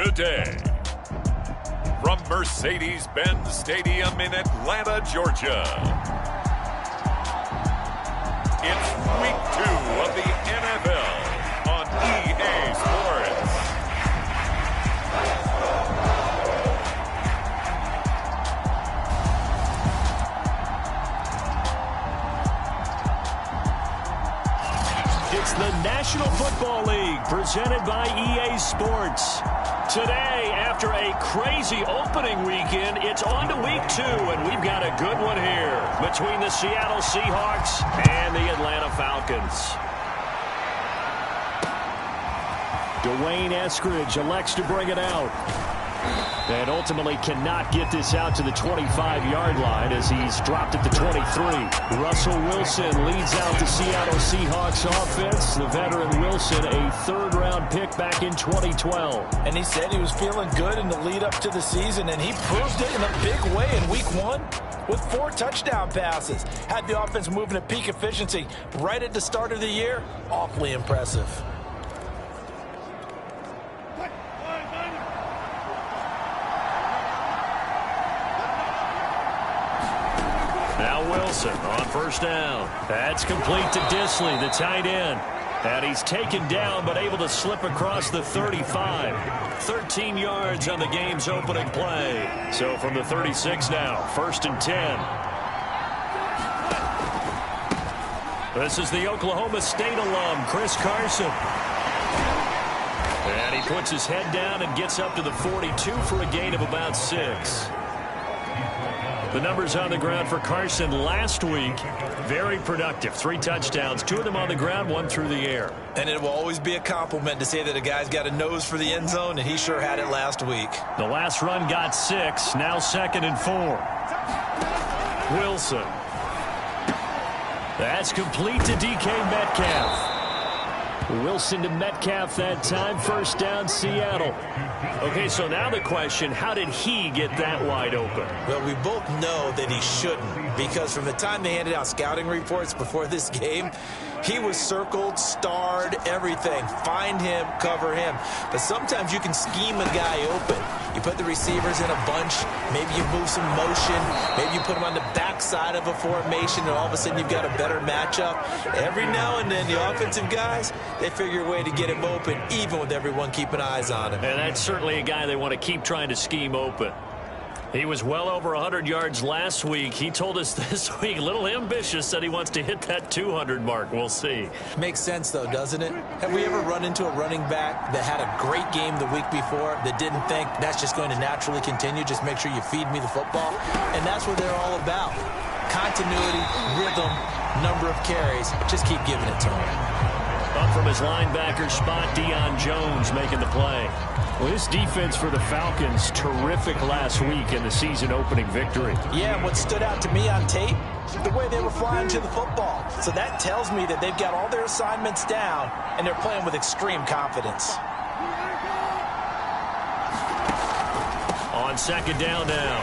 today. From Mercedes-Benz Stadium in Atlanta, Georgia, it's Week 2 of the NFL on EA Sports. It's the National Football League presented by EA Sports. Today, after a crazy opening weekend, it's on to Week 2, and we've got a good one here between the Seattle Seahawks and the Atlanta Falcons. Dwayne Eskridge elects to bring it out. And ultimately cannot get this out to the 25-yard line as he's dropped at the 23. Russell Wilson leads out the Seattle Seahawks offense. The veteran Wilson, a third-round pick back in 2012. And he said he was feeling good in the lead-up to the season, and he proved it in a big way in Week 1 with 4 touchdown passes. Had the offense moving at peak efficiency right at the start of the year. Awfully impressive. Wilson on first down. That's complete to Disley, the tight end. And he's taken down but able to slip across the 35. 13 yards on the game's opening play. So from the 36 now, 1st and 10. This is the Oklahoma State alum, Chris Carson. And he puts his head down and gets up to the 42 for a gain of about 6. The numbers on the ground for Carson last week, very productive. 3 touchdowns, 2 of them on the ground, 1 through the air. And it will always be a compliment to say that a guy's got a nose for the end zone, and he sure had it last week. The last run got 6, now 2nd and 4. Wilson. That's complete to DK Metcalf. Wilson to Metcalf that time. First down, Seattle. Okay, so now the question, how did he get that wide open? Well, we both know that he shouldn't, because from the time they handed out scouting reports before this game, he was circled, starred, everything. Find him, cover him. But sometimes you can scheme a guy open. You put the receivers in a bunch. Maybe you move some motion. Maybe you put them on the backside of a formation, and all of a sudden you've got a better matchup. Every now and then, the offensive guys, they figure a way to get him open, even with everyone keeping eyes on him. And that's certainly a guy they want to keep trying to scheme open. He was well over 100 yards last week. He told us this week, a little ambitious, said he wants to hit that 200 mark. We'll see. Makes sense, though, doesn't it? Have we ever run into a running back that had a great game the week before that didn't think that's just going to naturally continue? Just make sure you feed me the football. And that's what they're all about. Continuity, rhythm, number of carries. Just keep giving it to him. Up from his linebacker spot, Deion Jones making the play. Well, this defense for the Falcons, terrific last week in the season-opening victory. Yeah, and what stood out to me on tape, the way they were flying to the football. So that tells me that they've got all their assignments down, and they're playing with extreme confidence. On 2nd down now,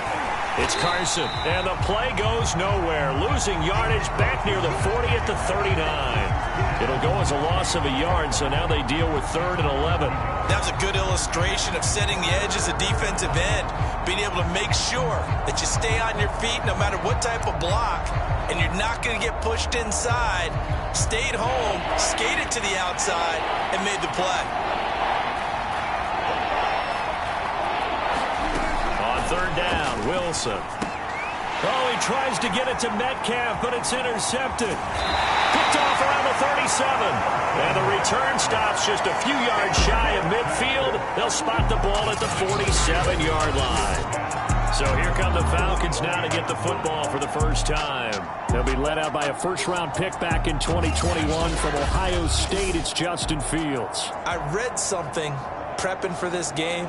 it's Carson, and the play goes nowhere. Losing yardage back near the 40 at the 39. It'll go as a loss of a yard, so now they deal with 3rd and 11. That was a good illustration of setting the edge as a defensive end, being able to make sure that you stay on your feet no matter what type of block, and you're not going to get pushed inside. Stayed home, skated to the outside, and made the play. On 3rd down, Wilson. Oh, he tries to get it to Metcalf, but it's intercepted. Picked off around the 37. And the return stops just a few yards shy of midfield. They'll spot the ball at the 47-yard line. So here come the Falcons now to get the football for the first time. They'll be led out by a first-round pick back in 2021 from Ohio State. It's Justin Fields. I read something prepping for this game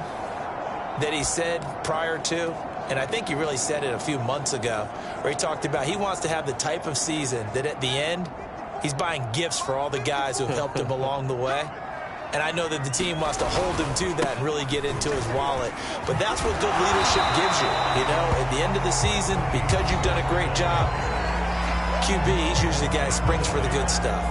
that he said prior to, and I think he really said it a few months ago, where he talked about he wants to have the type of season that at the end, he's buying gifts for all the guys who helped him along the way. And I know that the team wants to hold him to that and really get into his wallet. But that's what good leadership gives you. You know, at the end of the season, because you've done a great job, QB, he's usually the guy who springs for the good stuff.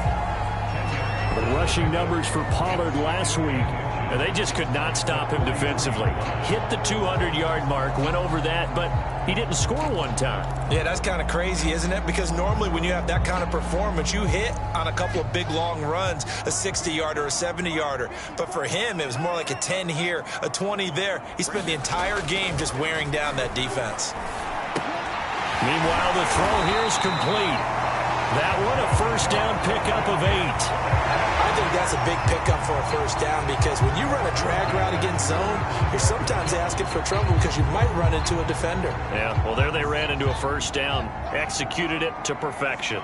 The rushing numbers for Pollard last week, And they just could not stop him defensively. Hit the 200-yard mark, went over that, but he didn't score one time. Yeah, that's kind of crazy, isn't it? Because normally when you have that kind of performance, you hit on a couple of big long runs, a 60-yarder, a 70-yarder. But for him, it was more like a 10 here, a 20 there. He spent the entire game just wearing down that defense. Meanwhile, the throw here is complete. That one, a first down pickup of 8. I think that's a big pickup for a first down because when you run a drag route against zone, you're sometimes asking for trouble because you might run into a defender. Yeah, well, there they ran into a first down. Executed it to perfection.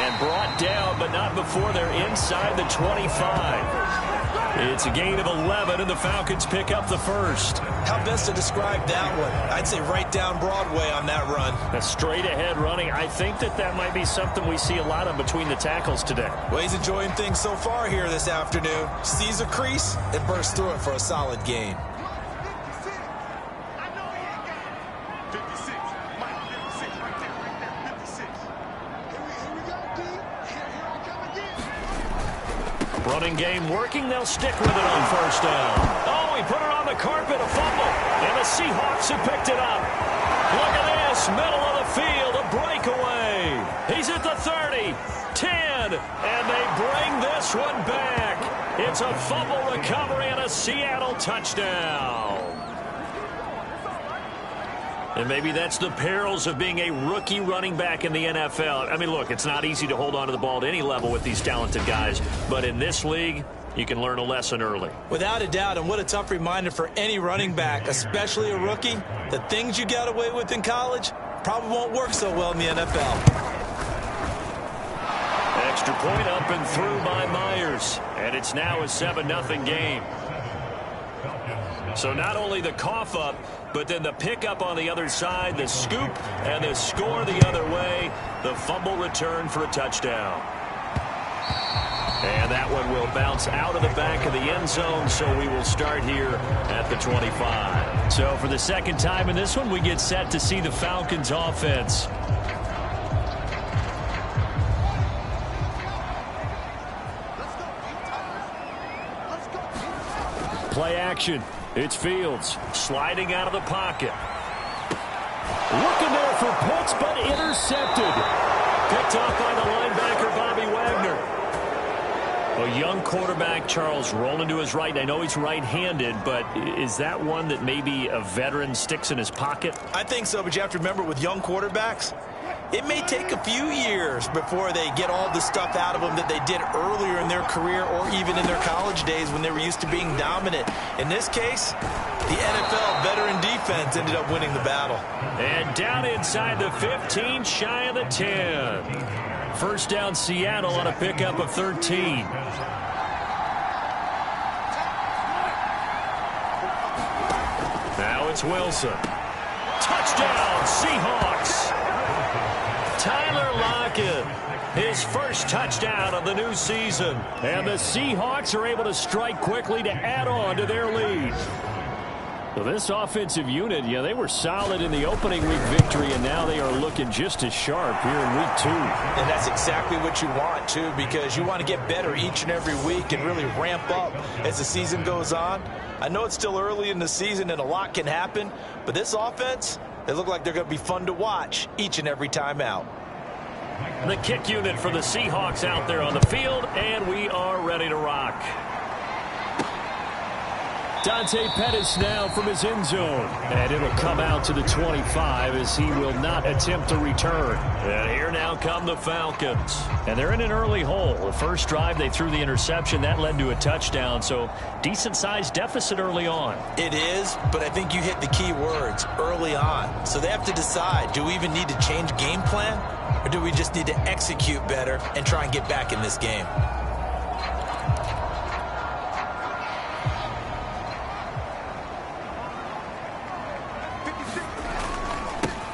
And brought down, but not before they're inside the 25. It's a gain of 11, and the Falcons pick up the first. How best to describe that one? I'd say right down Broadway on that run. A straight-ahead running. I think that might be something we see a lot of between the tackles today. Well, he's enjoying things so far here this afternoon. Sees a crease and bursts through it for a solid gain. Running game working. They'll stick with it on first down. Oh, he put it on the carpet, a fumble. And the Seahawks have picked it up. Look at this, middle of the field, a breakaway. He's at the 30, 10, and they bring this one back. It's a fumble recovery and a Seattle touchdown. And maybe that's the perils of being a rookie running back in the NFL. I mean, look, it's not easy to hold on to the ball at any level with these talented guys. But in this league, you can learn a lesson early. Without a doubt, and what a tough reminder for any running back, especially a rookie. The things you got away with in college probably won't work so well in the NFL. Extra point up and through by Myers. And it's now a 7-0 game. So not only the cough up, but then the pickup on the other side, the scoop, and the score the other way. The fumble return for a touchdown. And that one will bounce out of the back of the end zone, so we will start here at the 25. So for the second time in this one, we get set to see the Falcons offense. Play action. It's Fields sliding out of the pocket. Looking there for Pitts, but intercepted. Picked off by the linebacker, Bobby Wagner. A young quarterback, Charles, rolling to his right. I know he's right-handed, but is that one that maybe a veteran sticks in his pocket? I think so, but you have to remember with young quarterbacks, it may take a few years before they get all the stuff out of them that they did earlier in their career or even in their college days when they were used to being dominant. In this case, the NFL veteran defense ended up winning the battle. And down inside the 15, shy of the 10. First down Seattle on a pickup of 13. Now it's Wilson. Touchdown, Seahawks. Tyler Lockett, his first touchdown of the new season. And the Seahawks are able to strike quickly to add on to their lead. So this offensive unit, yeah, they were solid in the opening week victory, and now they are looking just as sharp here in week 2. And that's exactly what you want, too, because you want to get better each and every week and really ramp up as the season goes on. I know it's still early in the season and a lot can happen, but this offense, they look like they're going to be fun to watch each and every time out. The kick unit for the Seahawks out there on the field, and we are ready to rock. Dante Pettis now from his end zone. And it'll come out to the 25 as he will not attempt to return. And here now come the Falcons. And they're in an early hole. The first drive, they threw the interception. That led to a touchdown. So decent-sized deficit early on. It is, but I think you hit the key words early on. So they have to decide, do we even need to change game plan? Or do we just need to execute better and try and get back in this game?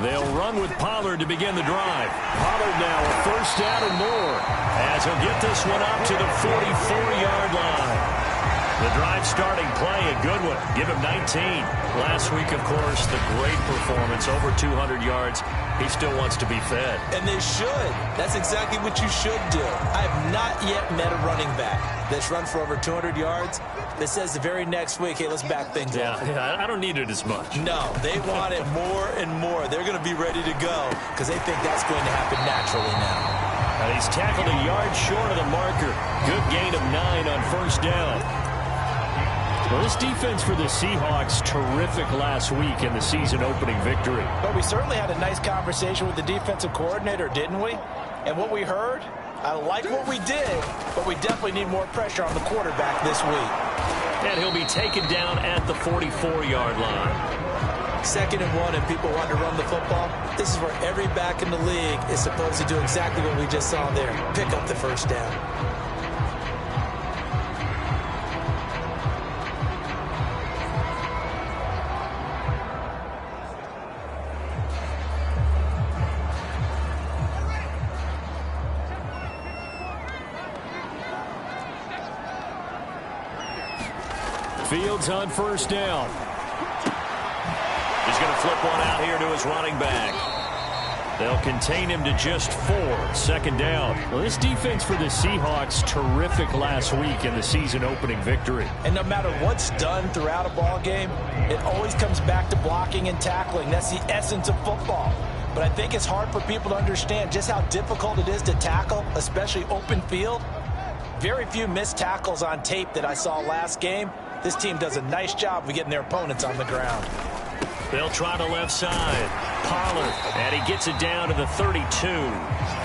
They'll run with Pollard to begin the drive. Pollard now a first down and more as he'll get this one up to the 44-yard line. The drive starting play, a good one. Give him 19. Last week, of course, the great performance, over 200 yards. He still wants to be fed. And they should. That's exactly what you should do. I have not yet met a running back that's run for over 200 yards that says the very next week, hey, let's back things up. Yeah, I don't need it as much. No, they want it more and more. They're going to be ready to go because they think that's going to happen naturally now. And he's tackled a yard short of the marker. Good gain of 9 on first down. Well, this defense for the Seahawks, terrific last week in the season-opening victory. But we certainly had a nice conversation with the defensive coordinator, didn't we? And what we heard, I like what we did, but we definitely need more pressure on the quarterback this week. And he'll be taken down at the 44-yard line. 2nd and 1, and people want to run the football. This is where every back in the league is supposed to do exactly what we just saw there. Pick up the first down. Fields on first down. He's going to flip one out here to his running back. They'll contain him to just 4. 2nd down. Well, this defense for the Seahawks, terrific last week in the season-opening victory. And no matter what's done throughout a ball game, it always comes back to blocking and tackling. That's the essence of football. But I think it's hard for people to understand just how difficult it is to tackle, especially open field. Very few missed tackles on tape that I saw last game. This team does a nice job of getting their opponents on the ground. They'll try the left side. Pollard, and he gets it down to the 32.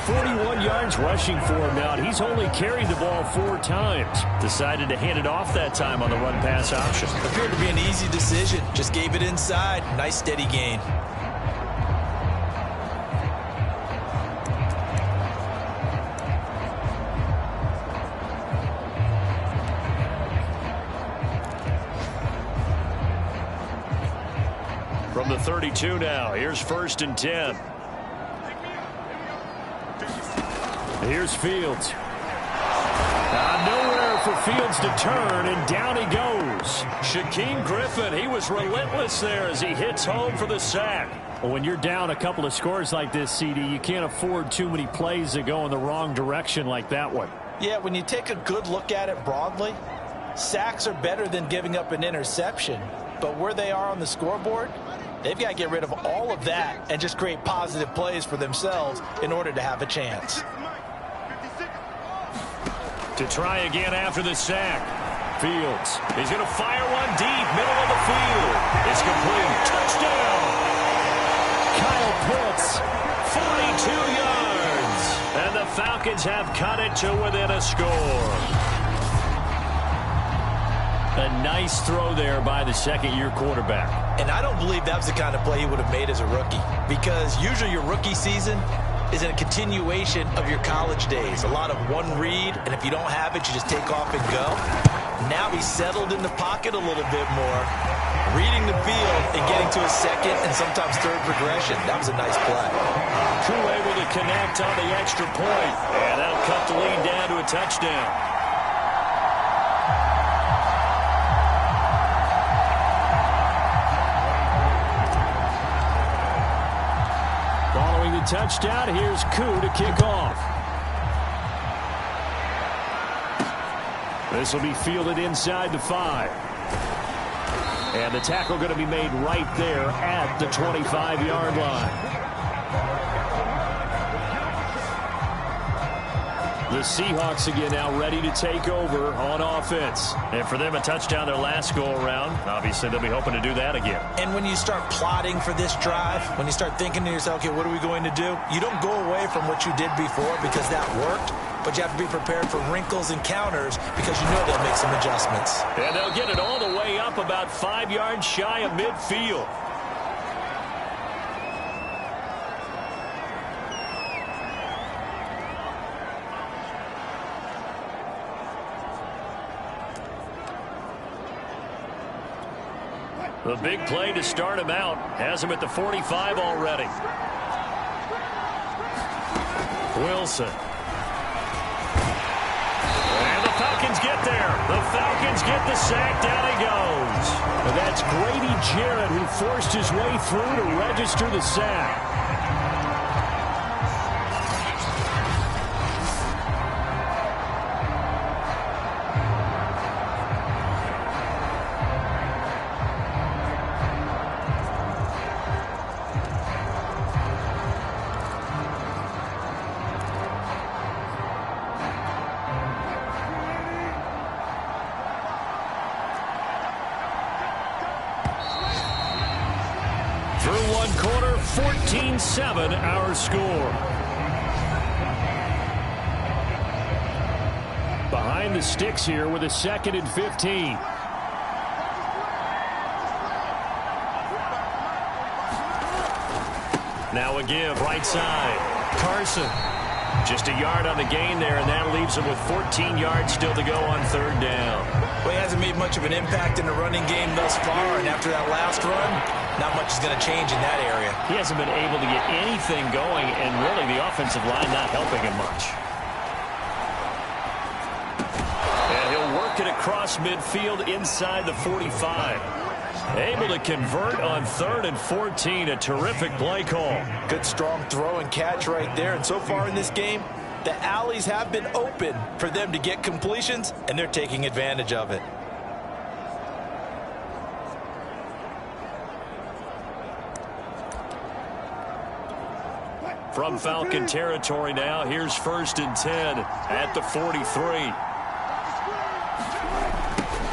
41 yards rushing for him now. He's only carried the ball 4 times. Decided to hand it off that time on the run-pass option. Appeared to be an easy decision. Just gave it inside. Nice steady gain. From the 32 now, here's 1st and 10. Here's Fields. Nowhere for Fields to turn, and down he goes. Shaquem Griffin, he was relentless there as he hits home for the sack. Well, when you're down a couple of scores like this, CD, you can't afford too many plays that go in the wrong direction like that one. Yeah, when you take a good look at it broadly, sacks are better than giving up an interception. But where they are on the scoreboard, they've got to get rid of all of that and just create positive plays for themselves in order to have a chance. To try again after the sack. Fields. He's going to fire one deep, middle of the field. It's complete. Touchdown. Kyle Pitts. 42 yards. And the Falcons have cut it to within a score. A nice throw there by the second-year quarterback. And I don't believe that was the kind of play he would have made as a rookie, because usually your rookie season is a continuation of your college days. A lot of one read, and if you don't have it, you just take off and go. Now he's settled in the pocket a little bit more, reading the field and getting to his second and sometimes third progression. That was a nice play. True able to connect on the extra point, and that'll cut the lead down to a touchdown. Touchdown. Here's Koo to kick off. This will be fielded inside the 5. And the tackle going to be made right there at the 25-yard line. The Seahawks again now ready to take over on offense. And for them, a touchdown their last go-around. Obviously, they'll be hoping to do that again. And when you start plotting for this drive, when you start thinking to yourself, okay, what are we going to do? You don't go away from what you did before because that worked, but you have to be prepared for wrinkles and counters because you know they'll make some adjustments. And they'll get it all the way up about 5 yards shy of midfield. The big play to start him out has him at the 45 already. Wilson. And the Falcons get there. The Falcons get the sack. Down he goes. And that's Grady Jarrett who forced his way through to register the sack. Through one quarter, 14-7 our score. Behind the sticks here with a 2nd and 15. Now a give, right side. Carson. Just a yard on the gain there, and that leaves him with 14 yards still to go on 3rd down. Well, he hasn't made much of an impact in the running game thus far, and after that last run, not much is going to change in that area. He hasn't been able to get anything going, and really the offensive line not helping him much. And he'll work it across midfield inside the 45. Able to convert on 3rd and 14. A terrific play call. Good strong throw and catch right there. And so far in this game, the alleys have been open for them to get completions, and they're taking advantage of it. From Falcon territory now, here's 1st and 10 at the 43.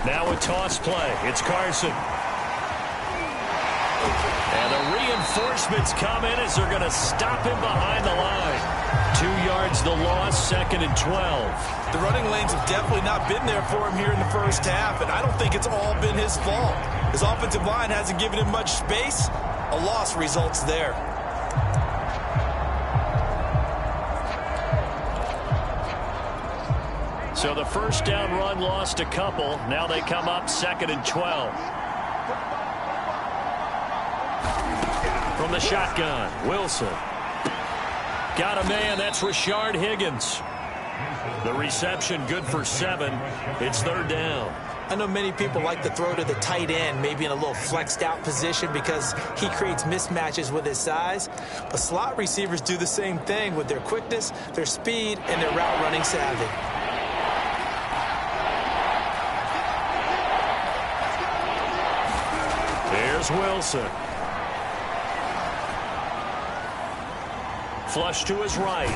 Now a toss play. It's Carson. And the reinforcements come in as they're going to stop him behind the line. 2 yards the loss, 2nd and 12. The running lanes have definitely not been there for him here in the first half, and I don't think it's all been his fault. His offensive line hasn't given him much space. A loss results there. So the 1st down run lost a couple. Now they come up 2nd and 12. From the shotgun, Wilson. Got a man, that's Rashard Higgins. The reception good for 7. It's 3rd down. I know many people like to throw to the tight end, maybe in a little flexed out position because he creates mismatches with his size. But slot receivers do the same thing with their quickness, their speed, and their route running savvy. There's Wilson. Flush to his right.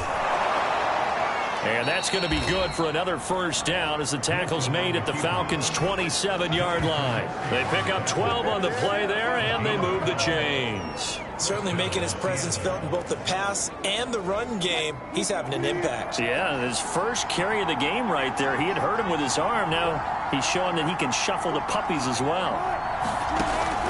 And that's going to be good for another 1st down as the tackle's made at the Falcons' 27-yard line. They pick up 12 on the play there, and they move the chains. Certainly making his presence felt in both the pass and the run game. He's having an impact. Yeah, his first carry of the game right there. He had hurt him with his arm. Now he's showing that he can shuffle the puppies as well.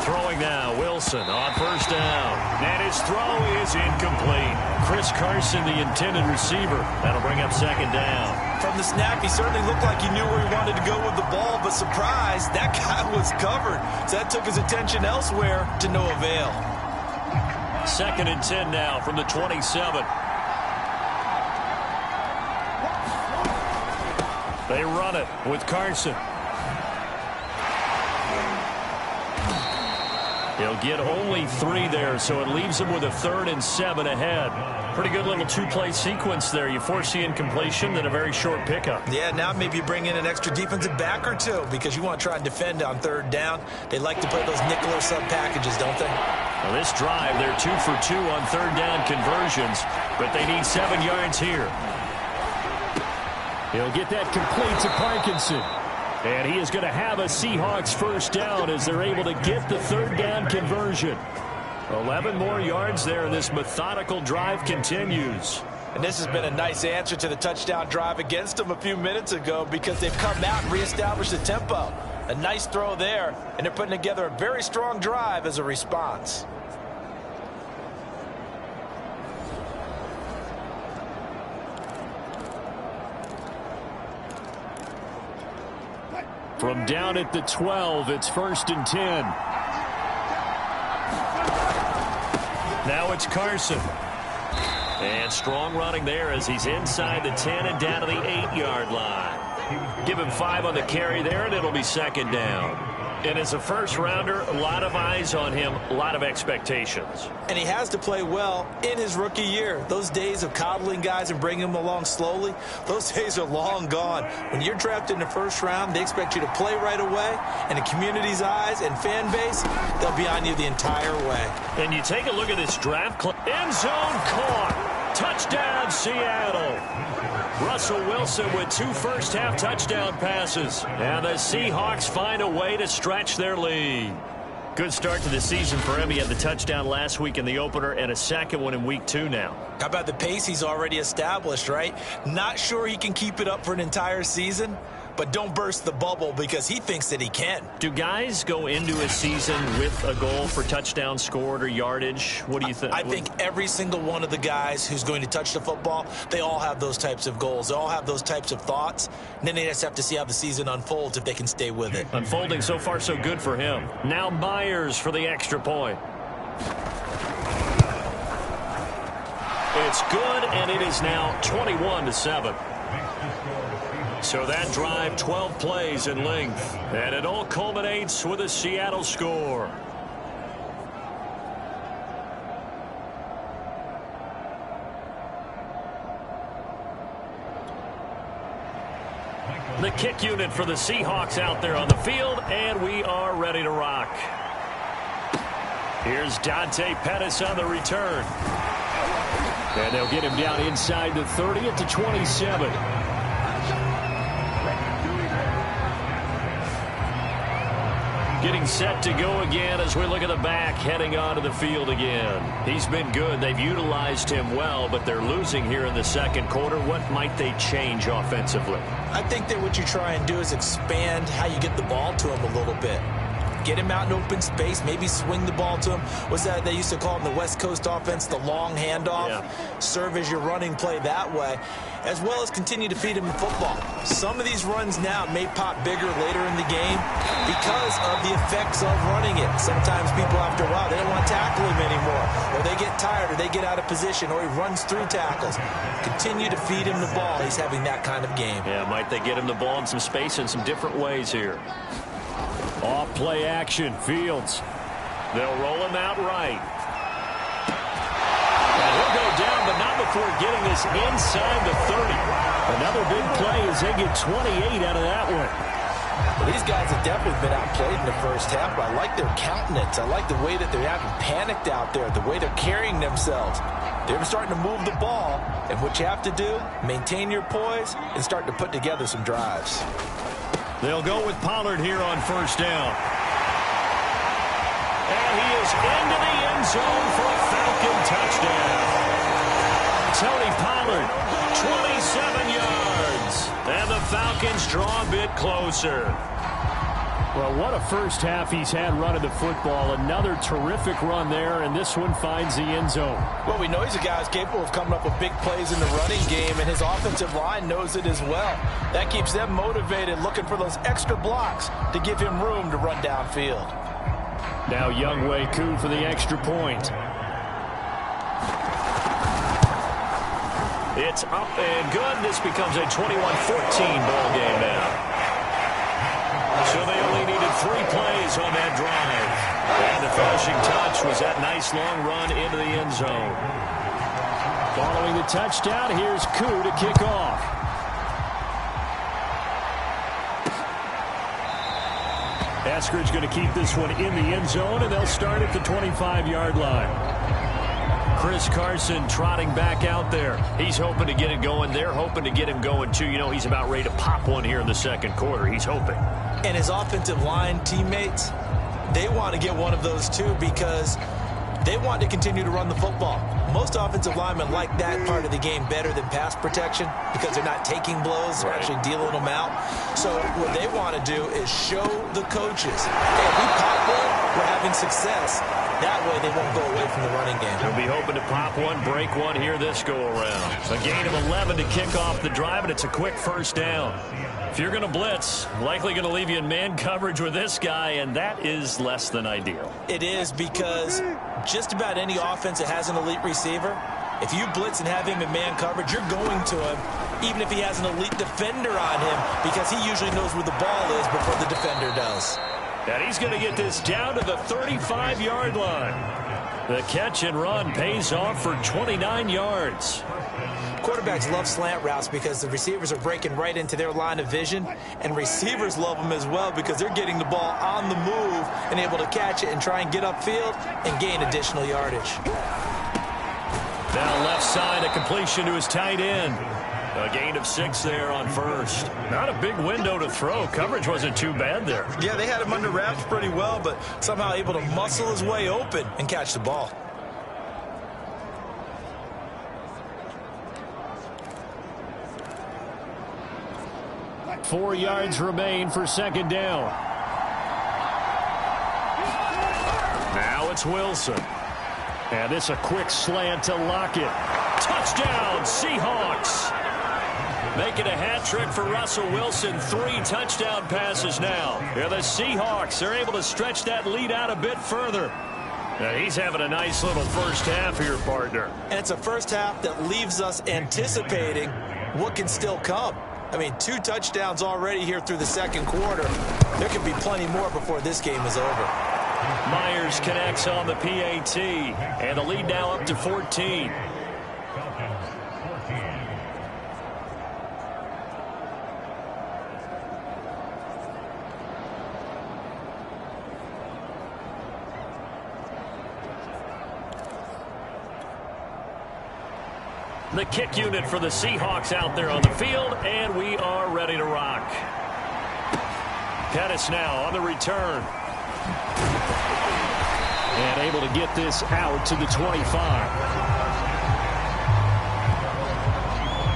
Throwing now, Wilson on 1st down. And his throw is incomplete. Chris Carson, the intended receiver. That'll bring up 2nd down. From the snap, he certainly looked like he knew where he wanted to go with the ball, but surprise, that guy was covered. So that took his attention elsewhere to no avail. 2nd and 10 now from the 27. They run it with Carson. He'll get only 3 there, so it leaves him with a 3rd and 7 ahead. Pretty good little 2-play sequence there. You foresee incompletion, then a very short pickup. Yeah, now maybe you bring in an extra defensive back or 2 because you want to try and defend on 3rd down. They like to play those nickel or sub packages, don't they? Well, this drive, they're 2 for 2 on 3rd down conversions, but they need 7 yards here. He'll get that complete to Parkinson. And he is going to have a Seahawks 1st down as they're able to get the 3rd down conversion. 11 more yards there, and this methodical drive continues. And this has been a nice answer to the touchdown drive against them a few minutes ago because they've come out and reestablished the tempo. A nice throw there, and they're putting together a very strong drive as a response. From down at the 12, it's 1st and 10. Now it's Carson. And strong running there as he's inside the 10 and down to the 8-yard line. Give him 5 on the carry there, and it'll be second down. And as a first-rounder, a lot of eyes on him, a lot of expectations. And he has to play well in his rookie year. Those days of coddling guys and bringing them along slowly, those days are long gone. When you're drafted in the first round, they expect you to play right away, and the community's eyes and fan base, they'll be on you the entire way. And you take a look at this draft. End zone caught. Touchdown, Seattle. Russell Wilson with 2 first-half touchdown passes. And the Seahawks find a way to stretch their lead. Good start to the season for him. He had the touchdown last week in the opener and a second one in week 2 now. How about the pace he's already established, right? Not sure he can keep it up for an entire season, but don't burst the bubble because he thinks that he can. Do guys go into a season with a goal for touchdown scored or yardage? What do you think? I think every single one of the guys who's going to touch the football, they all have those types of goals. They all have those types of thoughts. And then they just have to see how the season unfolds if they can stay with it. Unfolding so far so good for him. Now Myers for the extra point. It's good, and it is now 21-7. So that drive, 12 plays in length. And it all culminates with a Seattle score. The kick unit for the Seahawks out there on the field, and we are ready to rock. Here's Dante Pettis on the return. And they'll get him down inside the 30 at the 27. Getting set to go again as we look at the back heading onto the field again. He's been good. They've utilized him well, but they're losing here in the second quarter. What might they change offensively? I think that what you try and do is expand how you get the ball to him a little bit. Get him out in open space, maybe swing the ball to him. What's that they used to call in the West Coast offense, the long handoff? Yeah. Serve as your running play that way, as well as continue to feed him the football. Some of these runs now may pop bigger later in the game because of the effects of running it. Sometimes people, after a while, they don't want to tackle him anymore, or they get tired, or they get out of position, or he runs through tackles. Continue to feed him the ball. He's having that kind of game. Yeah, might they get him the ball in some space in some different ways here. Off play action, Fields. They'll roll him out right. And he'll go down, but not before getting this inside the 30. Another big play as they get 28 out of that one. Well, these guys have definitely been outplayed in the first half, but I like their countenance. I like the way that they haven't panicked out there, the way they're carrying themselves. They're starting to move the ball, and what you have to do, maintain your poise and start to put together some drives. They'll go with Pollard here on first down. And he is into the end zone for a Falcon touchdown. Tony Pollard, 27 yards. And the Falcons draw a bit closer. Well, what a first half he's had running the football. Another terrific run there, and this one finds the end zone. Well, we know he's a guy who's capable of coming up with big plays in the running game, and his offensive line knows it as well. That keeps them motivated, looking for those extra blocks to give him room to run downfield. Now Younghoe Koo for the extra point. It's up and good. This becomes a 21-14 ball game now. So they only needed 3 plays on that drive. And the finishing touch was that nice long run into the end zone. Following the touchdown, here's Koo to kick off. Eskridge going to keep this one in the end zone, and they'll start at the 25-yard line. Chris Carson trotting back out there. He's hoping to get it going. They're hoping to get him going, too. You know, he's about ready to pop one here in the second quarter. He's hoping. And his offensive line teammates, they want to get one of those, too, because they want to continue to run the football. Most offensive linemen like that part of the game better than pass protection because they're not taking blows. They're actually dealing them out. So what they want to do is show the coaches, hey, if we pop one, we're having success. That way they won't go away from the running game. They'll be hoping to pop one, break one here this go-around. A gain of 11 to kick off the drive, and it's a quick first down. If you're going to blitz, likely going to leave you in man coverage with this guy, and that is less than ideal. It is, because just about any offense that has an elite receiver, if you blitz and have him in man coverage, you're going to him even if he has an elite defender on him, because he usually knows where the ball is before the defender does. And he's going to get this down to the 35-yard line. The catch and run pays off for 29 yards. Quarterbacks love slant routes because the receivers are breaking right into their line of vision, and receivers love them as well because they're getting the ball on the move and able to catch it and try and get upfield and gain additional yardage. Now left side, a completion to his tight end. A gain of 6 there on first. Not a big window to throw. Coverage wasn't too bad there. Yeah, they had him under wraps pretty well, but somehow able to muscle his way open and catch the ball. Four yards remain for second down. Now it's Wilson. And this a quick slant to Lockett. Touchdown, Seahawks. Making a hat trick for Russell Wilson. 3 touchdown passes now. Yeah, the Seahawks are able to stretch that lead out a bit further. Now he's having a nice little first half here, partner. And it's a first half that leaves us anticipating what can still come. I mean, 2 touchdowns already here through the second quarter. There could be plenty more before this game is over. Myers connects on the PAT, and the lead now up to 14. The kick unit for the Seahawks out there on the field, and we are ready to rock. Pettis now on the return. And able to get this out to the 25.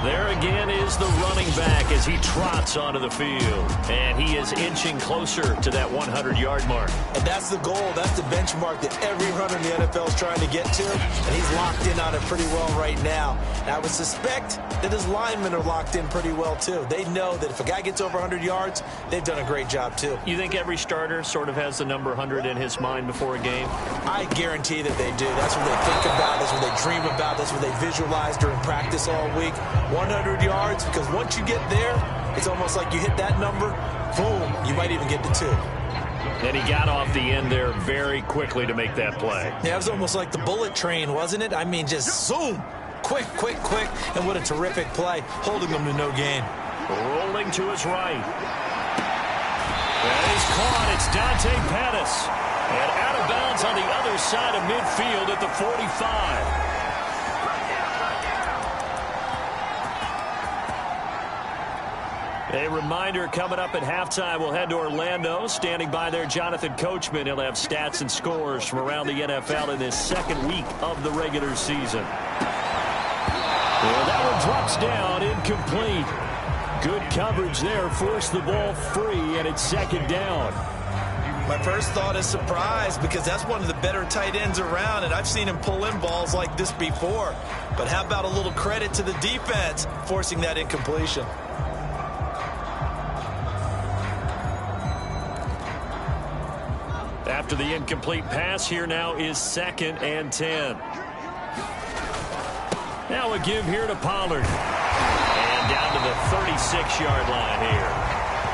There again is the running back as he trots onto the field. And he is inching closer to that 100-yard mark. And that's the goal. That's the benchmark that every runner in the NFL is trying to get to. And he's locked in on it pretty well right now. And I would suspect that his linemen are locked in pretty well, too. They know that if a guy gets over 100 yards, they've done a great job, too. You think every starter sort of has the number 100 in his mind before a game? I guarantee that they do. That's what they think about. That's what they dream about. That's what they visualize during practice all week. 100 yards, because once you get there, it's almost like you hit that number, boom, you might even get to 2. And he got off the end there very quickly to make that play. Yeah, it was almost like the bullet train, wasn't it? I mean, just zoom, quick, quick, quick, and what a terrific play, holding them to no gain. Rolling to his right. That is caught. It's Dante Pettis. And out of bounds on the other side of midfield at the 45. A reminder coming up at halftime. We'll head to Orlando. Standing by there, Jonathan Coachman. He'll have stats and scores from around the NFL in this second week of the regular season. Well, that one drops down, incomplete. Good coverage there. Forced the ball free, and it's second down. My first thought is surprise, because that's one of the better tight ends around, and I've seen him pull in balls like this before. But how about a little credit to the defense forcing that incompletion? After the incomplete pass, here now is 2nd and 10. Now a give here to Pollard. And down to the 36-yard line here.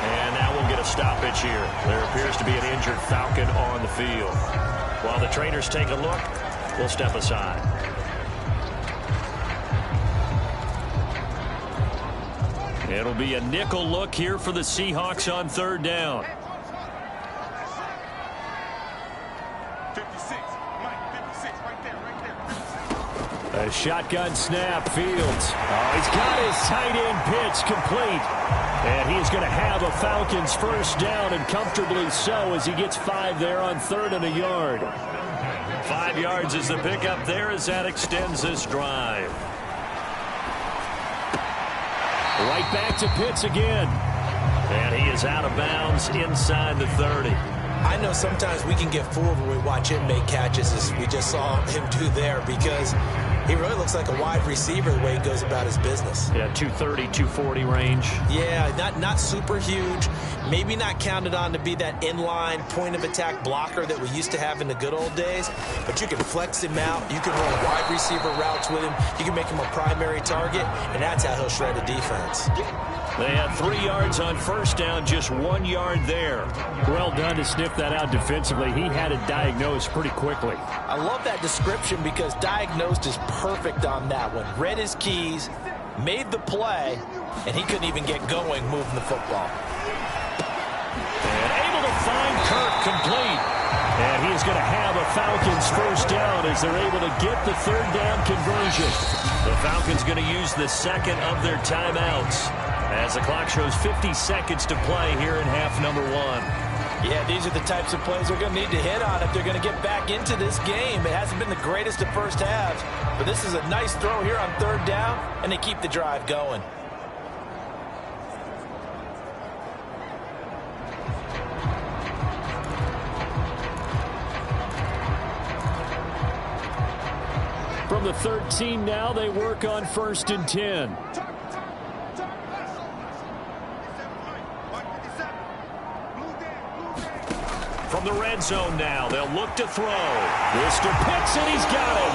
And now we'll get a stoppage here. There appears to be an injured Falcon on the field. While the trainers take a look, we'll step aside. It'll be a nickel look here for the Seahawks on 3rd down. A shotgun snap, Fields. Oh, he's got his tight end pitch complete. And he's going to have a Falcons first down, and comfortably so, as he gets 5 there on 3rd and a yard. 5 yards is the pickup there as that extends this drive. Right back to Pitts again. And he is out of bounds inside the 30. I know sometimes we can get fooled when we watch him make catches, as we just saw him do there, because He really looks like a wide receiver the way he goes about his business. Yeah, 230, 240 range. Yeah, not super huge. Maybe not counted on to be that inline point-of-attack blocker that we used to have in the good old days. But you can flex him out. You can run wide receiver routes with him. You can make him a primary target, and that's how he'll shred a defense. They had 3 yards on first down, just 1 yard there. Well done to sniff that out defensively. He had it diagnosed pretty quickly. I love that description because diagnosed is perfect on that one. Read his keys, made the play, and he couldn't even get going moving the football. And able to find Kirk complete. And he's going to have a Falcons first down as they're able to get the third down conversion. The Falcons going to use the second of their timeouts as the clock shows 50 seconds to play here in half number 1. Yeah, these are the types of plays they're going to need to hit on if they're going to get back into this game. It hasn't been the greatest of first halves, but this is a nice throw here on third down, and they keep the drive going. From the 13 now, they work on 1st and 10. From the red zone now, they'll look to throw. Mr. Pitts, and he's got him.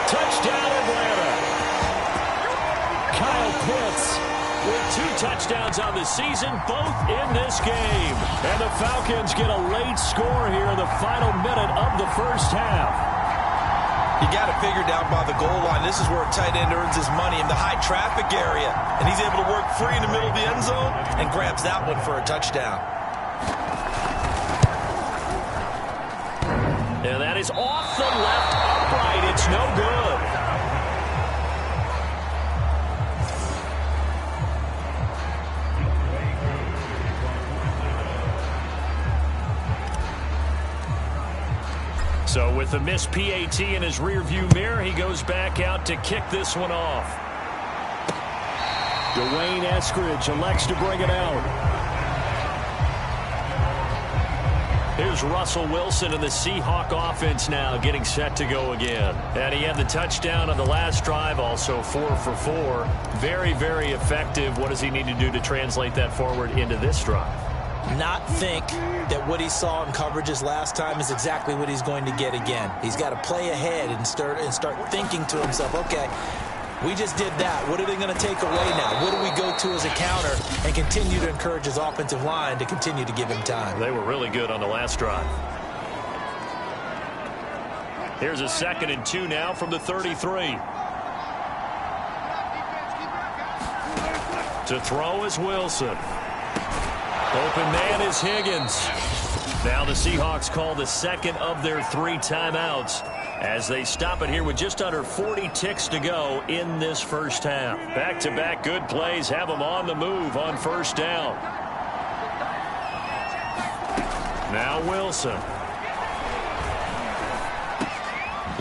Touchdown, Atlanta. Kyle Pitts with 2 touchdowns on the season, both in this game. And the Falcons get a late score here in the final minute of the first half. You got it figured out by the goal line. This is where a tight end earns his money in the high traffic area. And he's able to work free in the middle of the end zone and grabs that one for a touchdown. And that is off the left upright. It's no good. So with the missed PAT in his rearview mirror, he goes back out to kick this one off. Dwayne Eskridge elects to bring it out. Here's Russell Wilson and the Seahawk offense now getting set to go again. And he had the touchdown on the last drive, also 4 for 4. Very, very effective. What does he need to do to translate that forward into this drive? Not think that what he saw in coverages last time is exactly what he's going to get again. He's got to play ahead and start thinking to himself, okay, we just did that. What are they going to take away now? What do we go to as a counter? And continue to encourage his offensive line to continue to give him time. They were really good on the last drive. Here's a 2nd and 2 now from the 33. To throw is Wilson. Open man is Higgins. Now the Seahawks call the second of their 3 timeouts as they stop it here with just under 40 ticks to go in this first half. Back-to-back good plays have them on the move on first down. Now Wilson.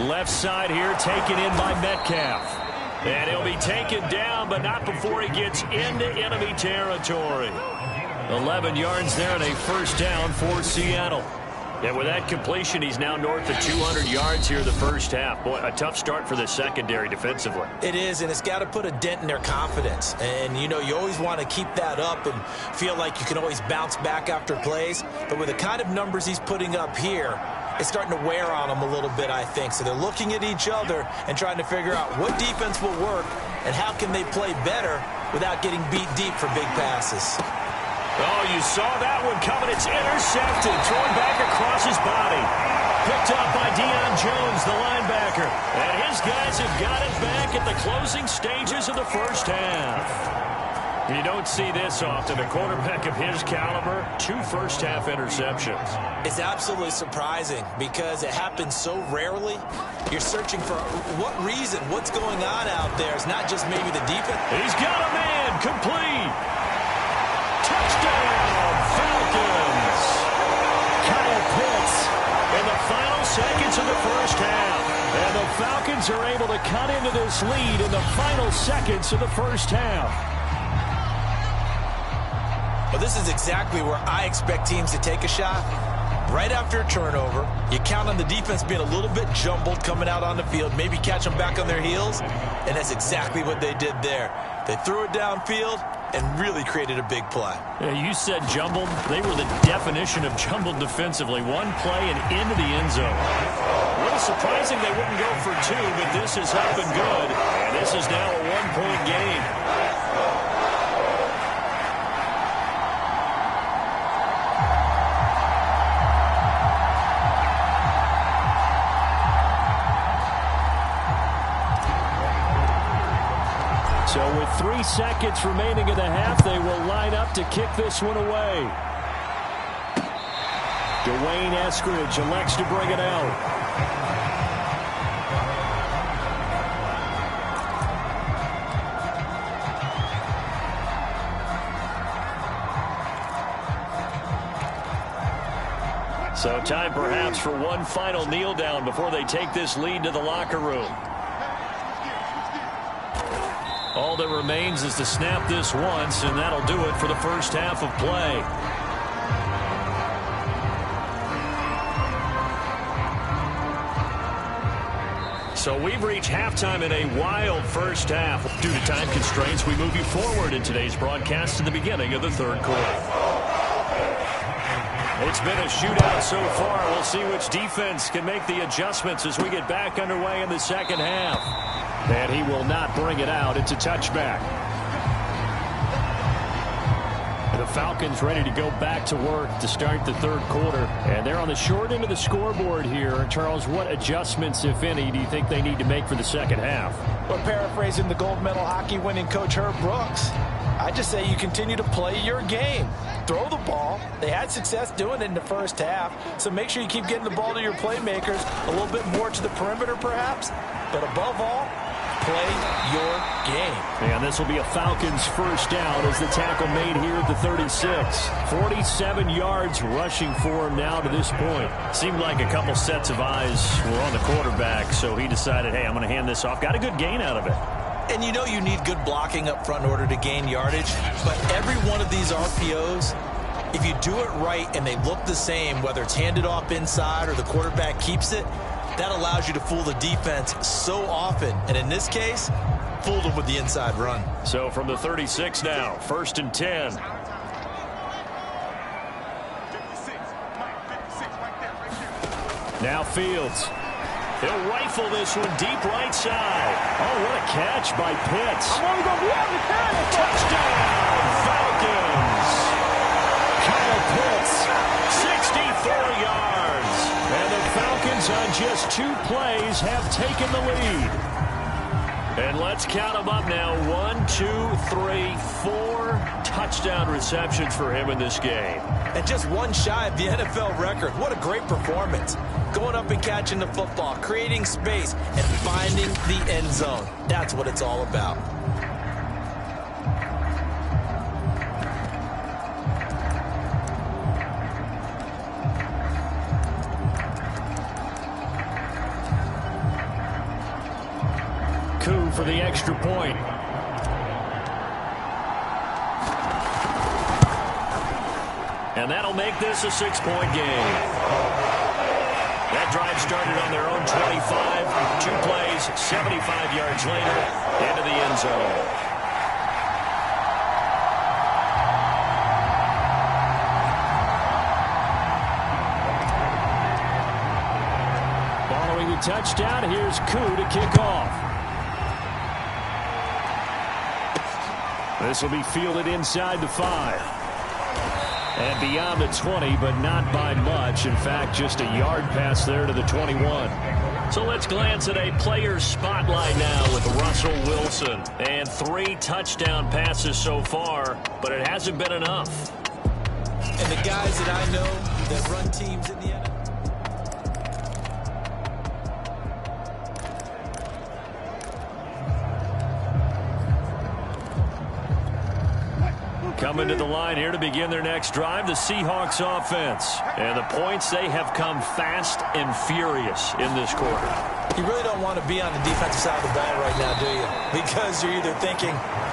Left side here taken in by Metcalf. And he'll be taken down, but not before he gets into enemy territory. 11 yards there and a first down for Seattle. And with that completion, he's now north of 200 yards here in the first half. Boy, a tough start for the secondary defensively. It is, and it's got to put a dent in their confidence. And, you know, you always want to keep that up and feel like you can always bounce back after plays. But with the kind of numbers he's putting up here, it's starting to wear on them a little bit, I think. So they're looking at each other and trying to figure out what defense will work and how can they play better without getting beat deep for big passes. Oh, you saw that one coming. It's intercepted. Thrown back across his body. Picked up by Deion Jones, the linebacker. And his guys have got it back at the closing stages of the first half. You don't see this often. A quarterback of his caliber, 2 first-half interceptions. It's absolutely surprising because it happens so rarely. You're searching for what reason, what's going on out there. It's not just maybe the defense. He's got a man complete. Touchdown, Falcons. Kyle Pitts in the final seconds of the first half. And the Falcons are able to cut into this lead in the final seconds of the first half. Well, this is exactly where I expect teams to take a shot. right after a turnover. You count on the defense being a little bit jumbled coming out on the field, maybe catch them back on their heels, and that's exactly what they did there. They threw it downfield and really created a big play. Yeah, you said jumbled. They were the definition of jumbled defensively. One play and into the end zone. A little surprising they wouldn't go for two, but this is up and good. And this is now a one-point game. So with 3 seconds remaining in the half, they will line up to kick this one away. Dwayne Eskridge elects to bring it out. So time perhaps for one final kneel down before they take this lead to the locker room. All that remains is to snap this once, and that'll do it for the first half of play. So we've reached halftime in a wild first half. Due to time constraints, we move you forward in today's broadcast to the beginning of the third quarter. It's been a shootout so far. We'll see which defense can make the adjustments as we get back underway in the second half. And he will not bring it out. It's a touchback. The Falcons ready to go back to work to start the third quarter. And they're on the short end of the scoreboard here. Charles, what adjustments, if any, do you think they need to make for the second half? Well, paraphrasing the gold medal hockey winning coach Herb Brooks, I just say you continue to play your game. Throw the ball. They had success doing it in the first half, so make sure you keep getting the ball to your playmakers, a little bit more to the perimeter perhaps, but above all, play your game. And this will be a Falcons first down as the tackle made here at the 36. 47 yards rushing for him now to this point. Seemed like a couple sets of eyes were on the quarterback, so he decided, hey, I'm going to hand this off. Got a good gain out of it. And you know you need good blocking up front in order to gain yardage, but every one of these RPOs, if you do it right and they look the same, whether it's handed off inside or the quarterback keeps it, that allows you to fool the defense so often. And in this case, fooled them with the inside run. So from the 36 now, 1st and 10. Now Fields. He'll rifle this one deep right side. Oh, what a catch by Pitts. Touchdown, Falcons. Kyle Pitts, 64 yards. And the Falcons on just 2 plays have taken the lead. And let's count them up now. 1, 2, 3, 4 touchdown receptions for him in this game. And just one shy of the NFL record. What a great performance. Going up and catching the football, creating space, and finding the end zone. That's what it's all about. Coup for the extra point. And that'll make this a 6-point game. That drive started on their own 25. 2 plays, 75 yards later, into the end zone. Following the touchdown, here's Koo to kick off. This will be fielded inside the 5. And beyond the 20, but not by much. In fact, just a yard pass there to the 21. So let's glance at a player's spotlight now with Russell Wilson. And 3 touchdown passes so far, but it hasn't been enough. And the guys that I know that run teams in the NFL. Coming to the line here to begin their next drive, the Seahawks offense. And the points, they have come fast and furious in this quarter. You really don't want to be on the defensive side of the ball right now, do you? Because you're either thinking,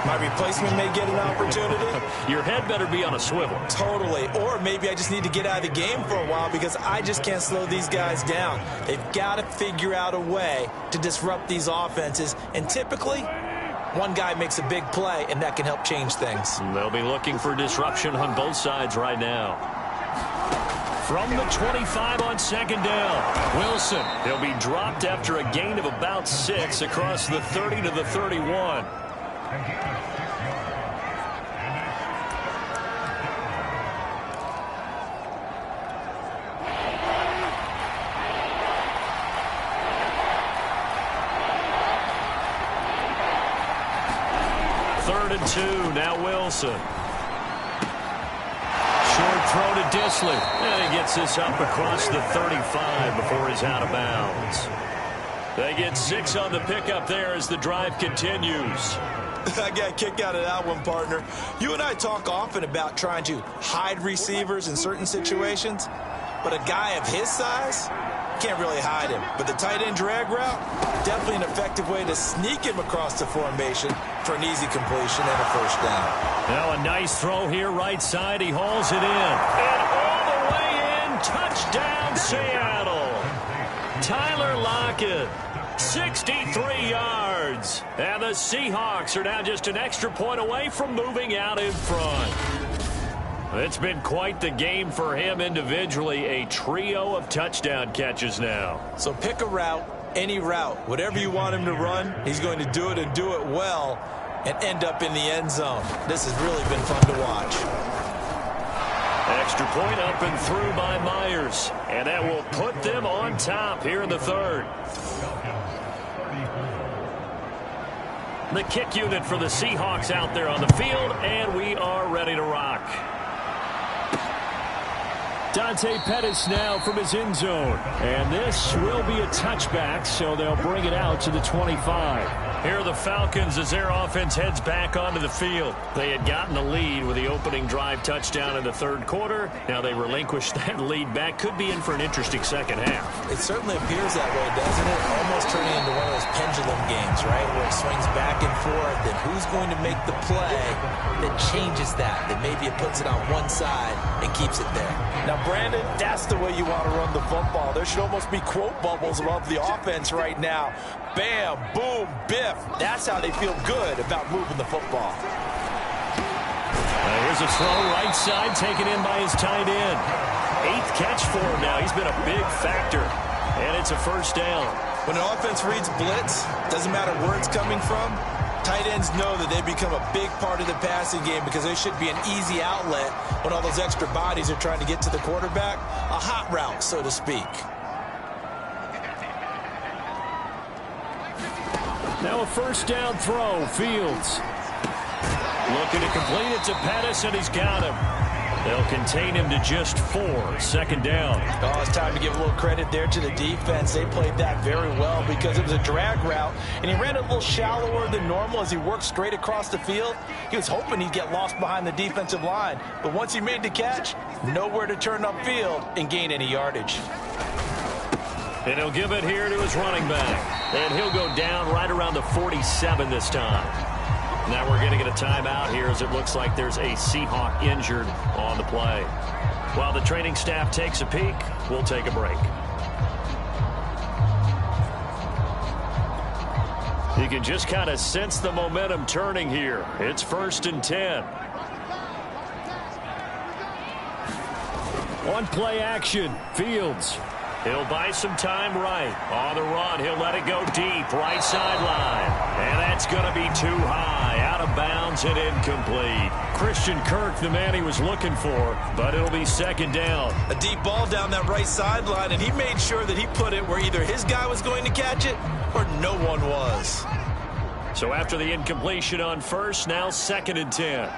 My replacement may get an opportunity. Your head better be on a swivel. Totally. Or maybe I just need to get out of the game for a while because I just can't slow these guys down. They've got to figure out a way to disrupt these offenses. And typically, one guy makes a big play, and that can help change things. They'll be looking for disruption on both sides right now. From the 25 on second down, Wilson. He'll be dropped after a gain of about 6 across the 30 to the 31. Third and 2, now Wilson. Short throw to Disley. And he gets this up across the 35 before he's out of bounds. They get 6 on the pickup there as the drive continues. I got a kick out of that one, partner. You and I talk often about trying to hide receivers in certain situations, but a guy of his size can't really hide him. But the tight end drag route, definitely an effective way to sneak him across the formation for an easy completion and a first down. Now a nice throw here right side. He hauls it in. And all the way in. Touchdown, Seattle. Tyler Lockett, 63 yards. And the Seahawks are now just an extra point away from moving out in front. It's been quite the game for him individually. A trio of touchdown catches now. So pick a route, any route. Whatever you want him to run, he's going to do it and do it well and end up in the end zone. This has really been fun to watch. Extra point up and through by Myers. And that will put them on top here in the third. The kick unit for the Seahawks out there on the field, and we are ready to rock. Dante Pettis now from his end zone. And this will be a touchback, so they'll bring it out to the 25. Here are the Falcons as their offense heads back onto the field. They had gotten the lead with the opening drive touchdown in the third quarter. Now they relinquished that lead back. Could be in for an interesting second half. It certainly appears that way, doesn't it? Almost turning into one of those pendulum games, right? Where it swings back and forth, and who's going to make the play that changes that maybe it puts it on one side and keeps it there. Now, Brandon, that's the way you want to run the football. There should almost be quote bubbles above the offense right now. Bam, boom, biff. That's how they feel good about moving the football. Here's a throw right side taken in by his tight end. 8th catch for him now. He's been a big factor. And it's a first down. When an offense reads blitz, doesn't matter where it's coming from, tight ends know that they become a big part of the passing game because they should be an easy outlet when all those extra bodies are trying to get to the quarterback. A hot route, so to speak. Now a first down throw, Fields. Looking to complete it to Pettis, and he's got him. They'll contain him to just 4. Second down. Oh, it's time to give a little credit there to the defense. They played that very well because it was a drag route, and he ran a little shallower than normal as he worked straight across the field. He was hoping he'd get lost behind the defensive line, but once he made the catch, nowhere to turn upfield and gain any yardage. And he'll give it here to his running back. And he'll go down right around the 47 this time. Now we're going to get a timeout here as it looks like there's a Seahawk injured on the play. While the training staff takes a peek, we'll take a break. You can just kind of sense the momentum turning here. It's 1st and 10. On play action, Fields. He'll buy some time right. On the run, he'll let it go deep, right sideline. And that's going to be too high, out of bounds and incomplete. Christian Kirk, the man he was looking for, but it'll be second down. A deep ball down that right sideline, and he made sure that he put it where either his guy was going to catch it or no one was. So after the incompletion on first, now 2nd and 10.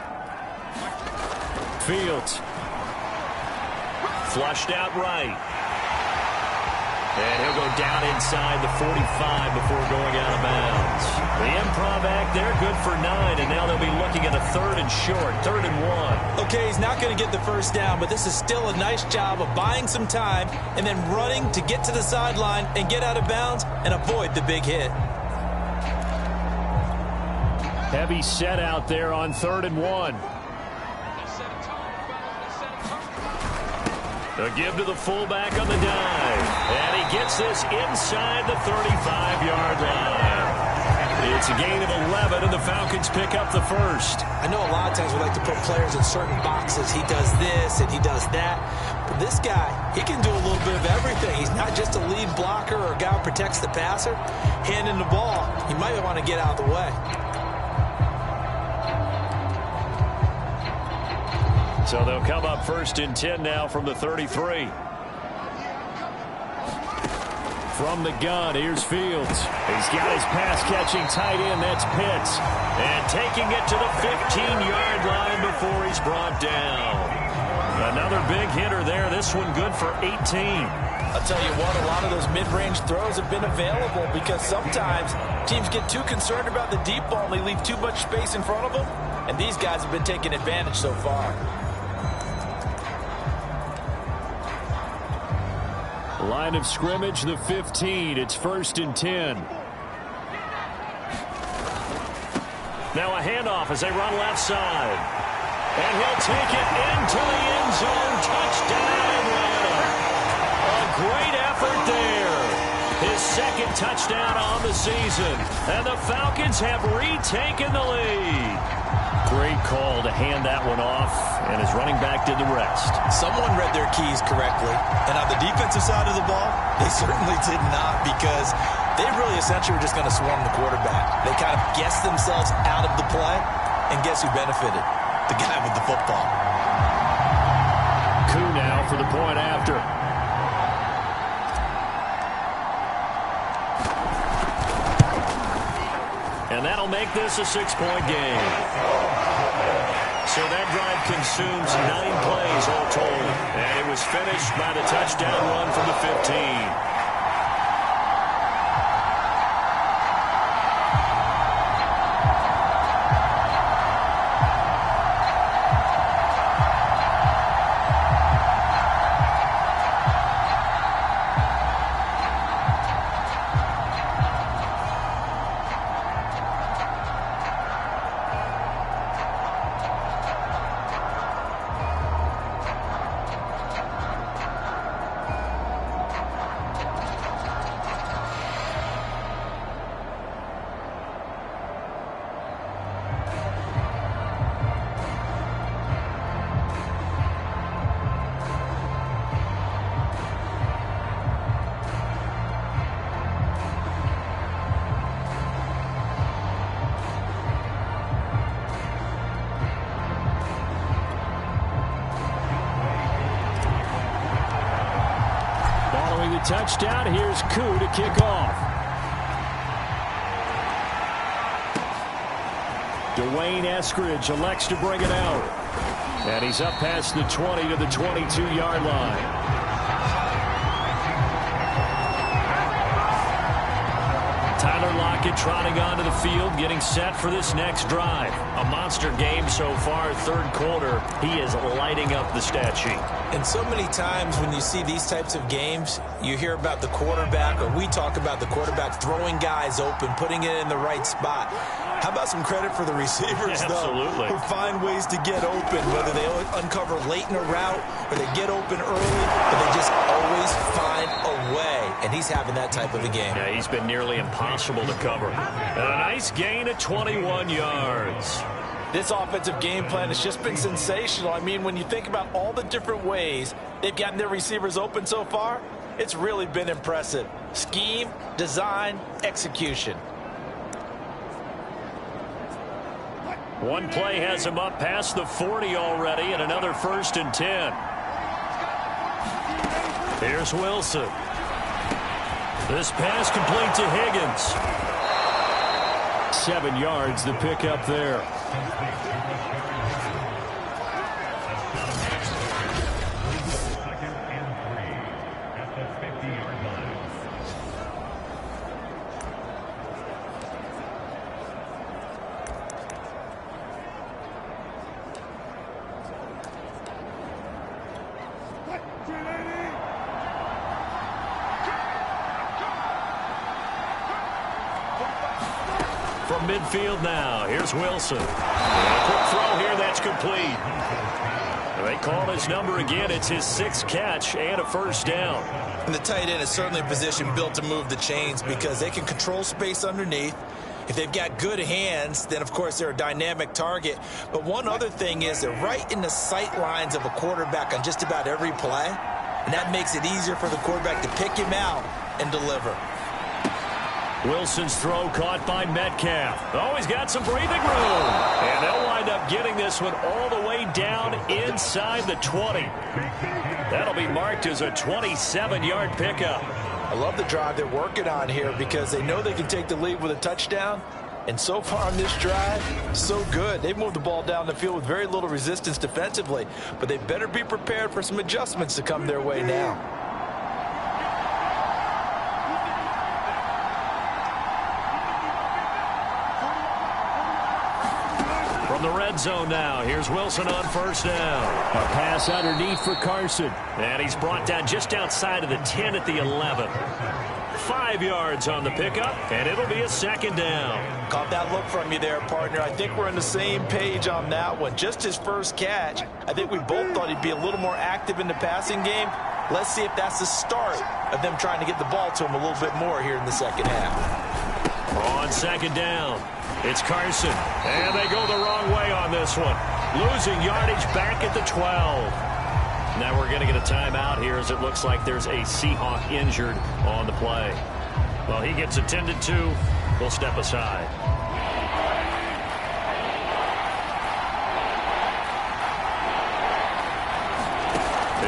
Fields. Flushed out right. And he'll go down inside the 45 before going out of bounds. The improv act there, good for 9, and now they'll be looking at a 3rd and short, 3rd and 1. Okay, he's not going to get the first down, but this is still a nice job of buying some time and then running to get to the sideline and get out of bounds and avoid the big hit. Heavy set out there on 3rd and 1. A give to the fullback on the dive. And he gets this inside the 35-yard line. It's a gain of 11, and the Falcons pick up the first. I know a lot of times we like to put players in certain boxes. He does this and he does that. But this guy, he can do a little bit of everything. He's not just a lead blocker or a guy who protects the passer. Handing the ball, he might want to get out of the way. So they'll come up 1st and 10 now from the 33. From the gun, here's Fields. He's got his pass-catching tight end. That's Pitts. And taking it to the 15-yard line before he's brought down. Another big hitter there. This one good for 18. I'll tell you what, a lot of those mid-range throws have been available because sometimes teams get too concerned about the deep ball and they leave too much space in front of them. And these guys have been taking advantage so far. Line of scrimmage, the 15. It's 1st and 10. Now a handoff as they run left side. And he'll take it into the end zone. Touchdown, Atlanta. A great effort there. His 2nd touchdown on the season. And the Falcons have retaken the lead. Great call to hand that one off, and his running back did the rest. Someone read their keys correctly, and on the defensive side of the ball, they certainly did not, because they really essentially were just going to swarm the quarterback. They kind of guessed themselves out of the play, and guess who benefited? The guy with the football. Coup now for the point after. And that'll make this a 6-point game. So that drive consumes 9 plays all told. And it was finished by the touchdown run from the 15. Touchdown. Here's Koo to kick off. Dwayne Eskridge elects to bring it out. And he's up past the 20 to the 22-yard line. Tyler Lockett trotting onto the field, getting set for this next drive. A monster game so far, 3rd quarter. He is lighting up the stat sheet. And so many times when you see these types of games, you hear about the quarterback, or we talk about the quarterback throwing guys open, putting it in the right spot. How about some credit for the receivers, though, who find ways to get open, whether they uncover late in a route or they get open early, but they just always find a way. And he's having that type of a game. Yeah, he's been nearly impossible to cover. And a nice gain of 21 yards. This offensive game plan has just been sensational. I mean, when you think about all the different ways they've gotten their receivers open so far, it's really been impressive. Scheme, design, execution. One play has him up past the 40 already, and another 1st and 10. Here's Wilson. This pass complete to Higgins. 7 yards, the pickup there. from midfield now. Here's Wilson. And a quick throw here that's complete. They call his number again. It's his 6th catch and a first down. And the tight end is certainly a position built to move the chains because they can control space underneath. If they've got good hands, then, of course, they're a dynamic target. But one other thing is they're right in the sight lines of a quarterback on just about every play. And that makes it easier for the quarterback to pick him out and deliver. Wilson's throw caught by Metcalf. Oh, he's got some breathing room. And they'll wind up getting this one all the way down inside the 20. That'll be marked as a 27-yard pickup. I love the drive they're working on here because they know they can take the lead with a touchdown. And so far on this drive, so good. They've moved the ball down the field with very little resistance defensively. But they better be prepared for some adjustments to come their way now. From the red zone now, here's Wilson on first down. A pass underneath for Carson. And he's brought down just outside of the 10 at the 11. 5 yards on the pickup, and it'll be a second down. Caught that look from you there, partner. I think we're on the same page on that one. Just his first catch. I think we both thought he'd be a little more active in the passing game. Let's see if that's the start of them trying to get the ball to him a little bit more here in the second half. On second down, it's Carson, and they go the wrong way on this one. Losing yardage back at the 12. Now we're going to get a timeout here as it looks like there's a Seahawk injured on the play. Well, he gets attended to. We'll step aside.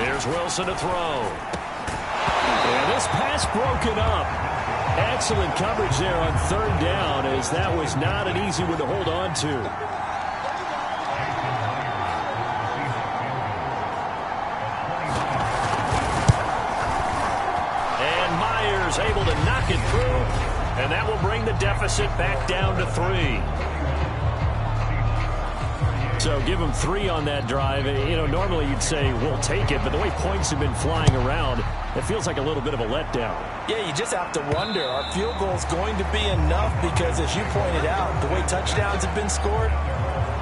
Here's Wilson to throw. And this pass broken up. Excellent coverage there on third down, as that was not an easy one to hold on to. Able to knock it through, and that will bring the deficit back down to 3. So give them 3 on that drive. You know, normally you'd say we'll take it, but the way points have been flying around, it feels like a little bit of a letdown. Yeah, you just have to wonder, are field goals going to be enough? Because as you pointed out, the way touchdowns have been scored,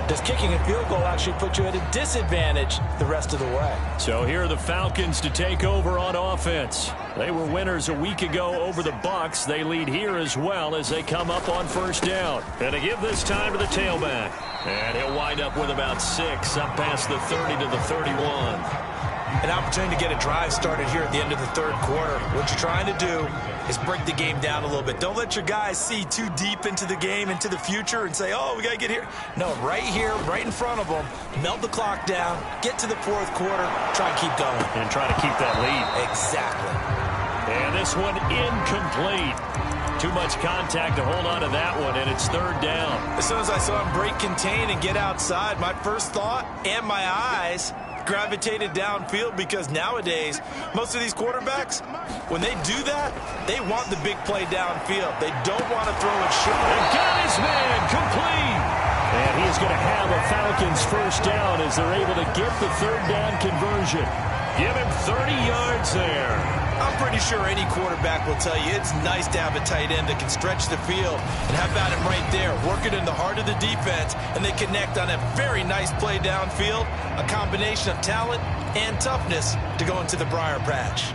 does kicking a field goal actually put you at a disadvantage the rest of the way? So here are the Falcons to take over on offense. They were winners a week ago over the Bucs. They lead here as well as they come up on first down. And to give this time to the tailback. And he'll wind up with about 6 up past the 30 to the 31. An opportunity to get a drive started here at the end of the third quarter. What you're trying to do is break the game down a little bit. Don't let your guys see too deep into the game, into the future, and say, oh, we got to get here. No, right here, right in front of them, melt the clock down, get to the fourth quarter, try and keep going. And try to keep that lead. Exactly. And this one incomplete. Too much contact to hold on to that one, and it's third down. As soon as I saw him break contain and get outside, my first thought and my eyes gravitated downfield, because nowadays most of these quarterbacks, when they do that, they want the big play downfield. They don't want to throw it short. They got his man complete. And he's going to have a Falcons first down as they're able to get the third down conversion. Give him 30 yards there. I'm pretty sure any quarterback will tell you it's nice to have a tight end that can stretch the field. And how about him right there, working in the heart of the defense, and they connect on a very nice play downfield, a combination of talent and toughness to go into the briar patch.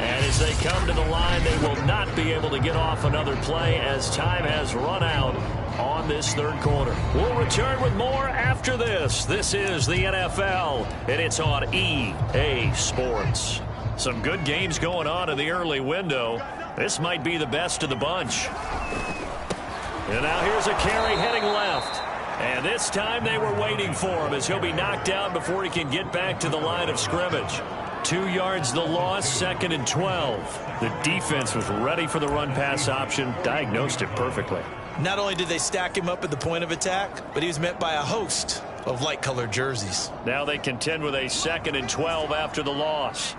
And as they come to the line, they will not be able to get off another play as time has run out on this third quarter. We'll return with more after this. This is the NFL, and it's on EA Sports. Some good games going on in the early window. This might be the best of the bunch. And now here's a carry heading left. And this time they were waiting for him as he'll be knocked down before he can get back to the line of scrimmage. 2 yards the loss, 2nd and 12. The defense was ready for the run-pass option, diagnosed it perfectly. Not only did they stack him up at the point of attack, but he was met by a host of light-colored jerseys. Now they contend with a 2nd and 12 after the loss.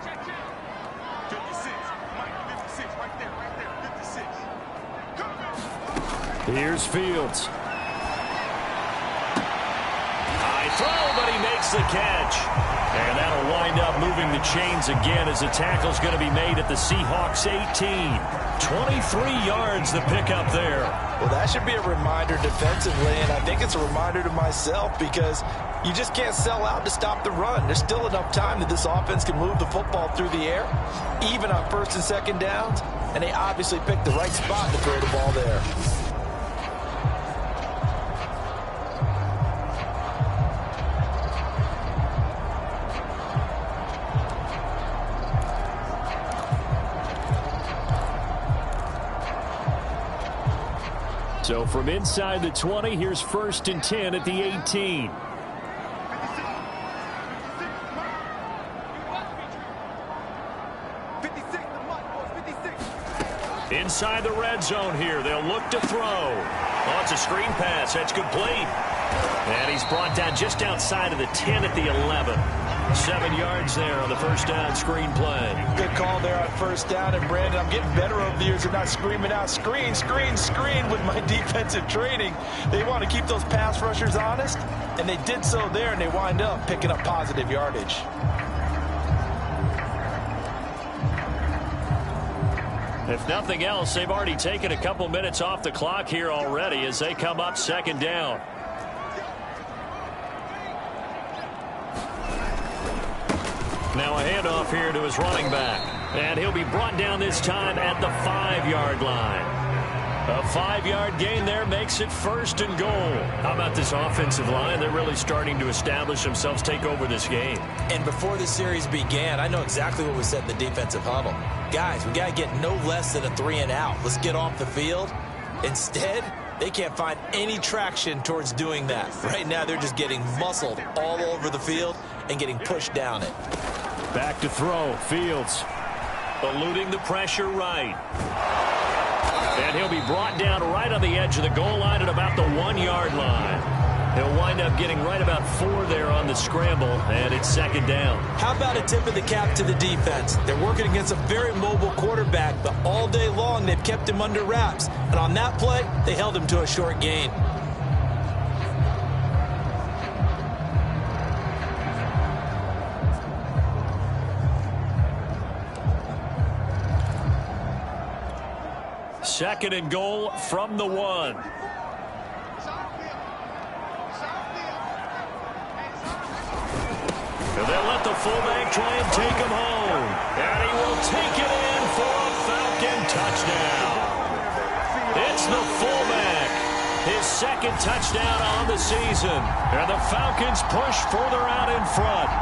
Here's Fields. High throw, but he makes the catch. And that'll wind up moving the chains again as the tackle's going to be made at the Seahawks 18. 23 yards the pickup there. Well, that should be a reminder defensively, and I think it's a reminder to myself because you just can't sell out to stop the run. There's still enough time that this offense can move the football through the air, even on first and second downs, and they obviously picked the right spot to throw the ball there. So from inside the 20, here's 1st and 10 at the 18. Inside the red zone here. They'll look to throw. Oh, it's a screen pass. That's complete. And he's brought down just outside of the 10 at the 11. 7 yards there on the first down screen play. Good call there on first down. And, Brandon, I'm getting better over the years of not screaming out screen, screen, screen with my defensive training. They want to keep those pass rushers honest, and they did so there, and they wind up picking up positive yardage. If nothing else, they've already taken a couple minutes off the clock here already as they come up 2nd down. Now a handoff here to his running back. And he'll be brought down this time at the 5-yard line. A 5-yard gain there makes it 1st and goal. How about this offensive line? They're really starting to establish themselves, take over this game. And before the series began, I know exactly what was said in the defensive huddle. Guys, we got to get no less than a 3 and out. Let's get off the field. Instead, they can't find any traction towards doing that. Right now, they're just getting muscled all over the field and getting pushed down it. Back to throw. Fields eluding the pressure right. And he'll be brought down right on the edge of the goal line at about the 1-yard line. He'll wind up getting right about 4 there on the scramble, and it's 2nd down. How about a tip of the cap to the defense? They're working against a very mobile quarterback, but all day long they've kept him under wraps. And on that play, they held him to a short gain. Second and goal from the 1. And they'll let the fullback try and take him home. And he will take it in for a Falcon touchdown. It's the fullback. His 2nd touchdown on the season. And the Falcons push further out in front.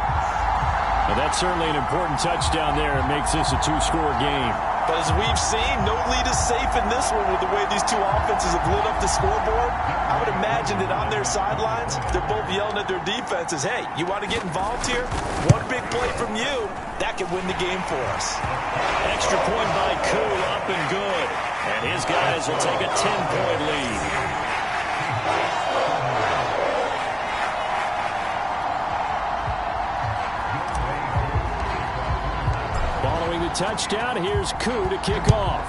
And that's certainly an important touchdown there. It makes this a 2-score game. But as we've seen, no lead is safe in this one with the way these two offenses have lit up the scoreboard. I would imagine that on their sidelines, they're both yelling at their defenses, hey, you want to get involved here? One big play from you, that could win the game for us. Extra point by Koo, up and good. And his guys will take a 10-point lead. Following the touchdown, here's Koo to kick off.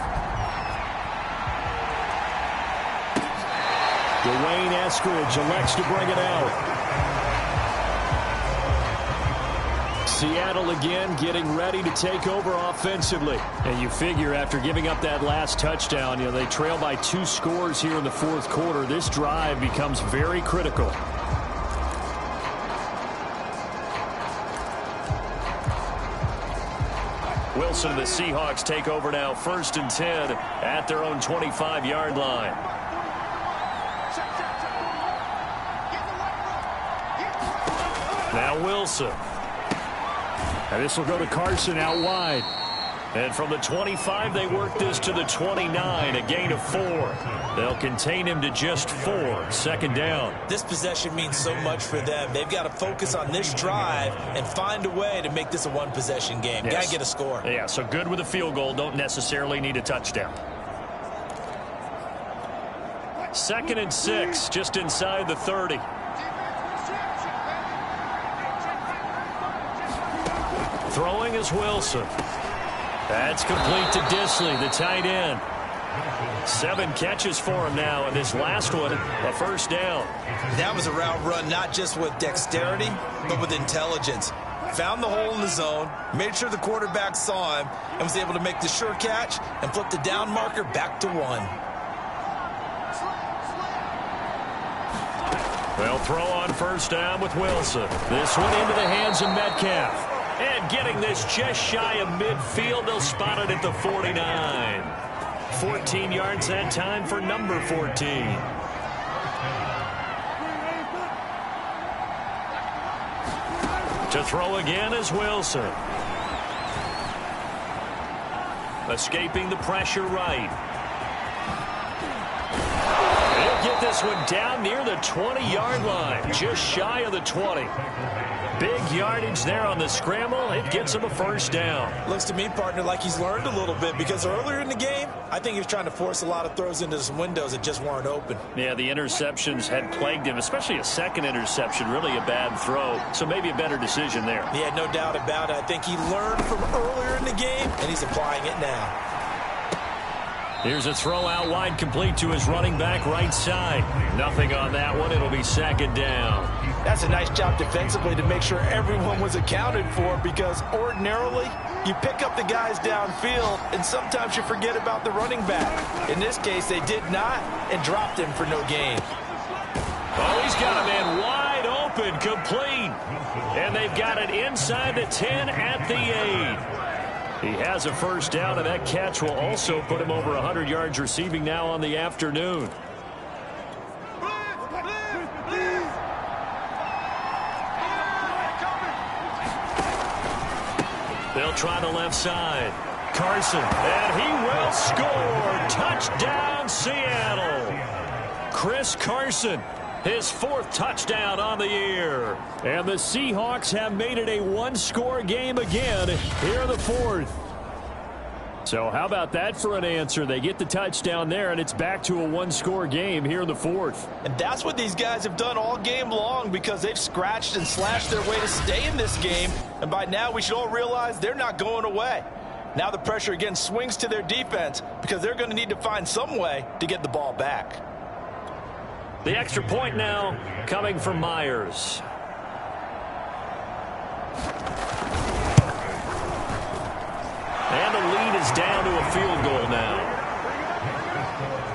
Dwayne Eskridge elects to bring it out. Seattle again getting ready to take over offensively. And you figure after giving up that last touchdown, they trail by 2 scores here in the 4th quarter. This drive becomes very critical. Wilson and the Seahawks take over now, 1st and 10 at their own 25-yard line. Now Wilson. And this will go to Carson out wide. And from the 25, they work this to the 29, a gain of 4. They'll contain him to just 4, 2nd down. This possession means so much for them. They've got to focus on this drive and find a way to make this a 1-possession game. Yes. Got to get a score. Yeah, so good with a field goal. Don't necessarily need a touchdown. 2nd and 6, just inside the 30. Throwing is Wilson. That's complete to Disley, the tight end. 7 catches for him now, and this last one, a 1st down. That was a route run not just with dexterity, but with intelligence. found the hole in the zone, made sure the quarterback saw him, and was able to make the sure catch and flip the down marker back to 1. They'll throw on first down with Wilson. This one into the hands of Metcalf. And getting this just shy of midfield, they'll spot it at the 49. 14 yards that time for number 14. To throw again is Wilson. Escaping the pressure right. They'll get this one down near the 20-yard line, just shy of the 20. Big yardage there on the scramble. It gets him a first down. Looks to me, partner, like he's learned a little bit, because earlier in the game, I think he was trying to force a lot of throws into some windows that just weren't open. Yeah, the interceptions had plagued him, especially a second interception, really a bad throw. So maybe a better decision there. Yeah, no doubt about it. I think he learned from earlier in the game, and he's applying it now. Here's a throw out wide, complete to his running back right side. Nothing on that one. It'll be second down. That's a nice job defensively to make sure everyone was accounted for, because ordinarily you pick up the guys downfield and sometimes you forget about the running back. In this case, they did not and dropped him for no gain. Oh, he's got a man wide open, complete. And they've got it inside the 10 at the 8. He has a first down, and that catch will also put him over 100 yards receiving now on the afternoon. They'll try the left side. Carson, and he will score. Touchdown, Seattle. Chris Carson, his 4th touchdown on the year. And the Seahawks have made it a one-score game again here in the 4th. So how about that for an answer? They get the touchdown there, and it's back to a one-score game here in the 4th. And that's what these guys have done all game long, because they've scratched and slashed their way to stay in this game. And by now, we should all realize they're not going away. Now the pressure again swings to their defense, because they're going to need to find some way to get the ball back. The extra point now coming from Myers. And the lead is down to a field goal now.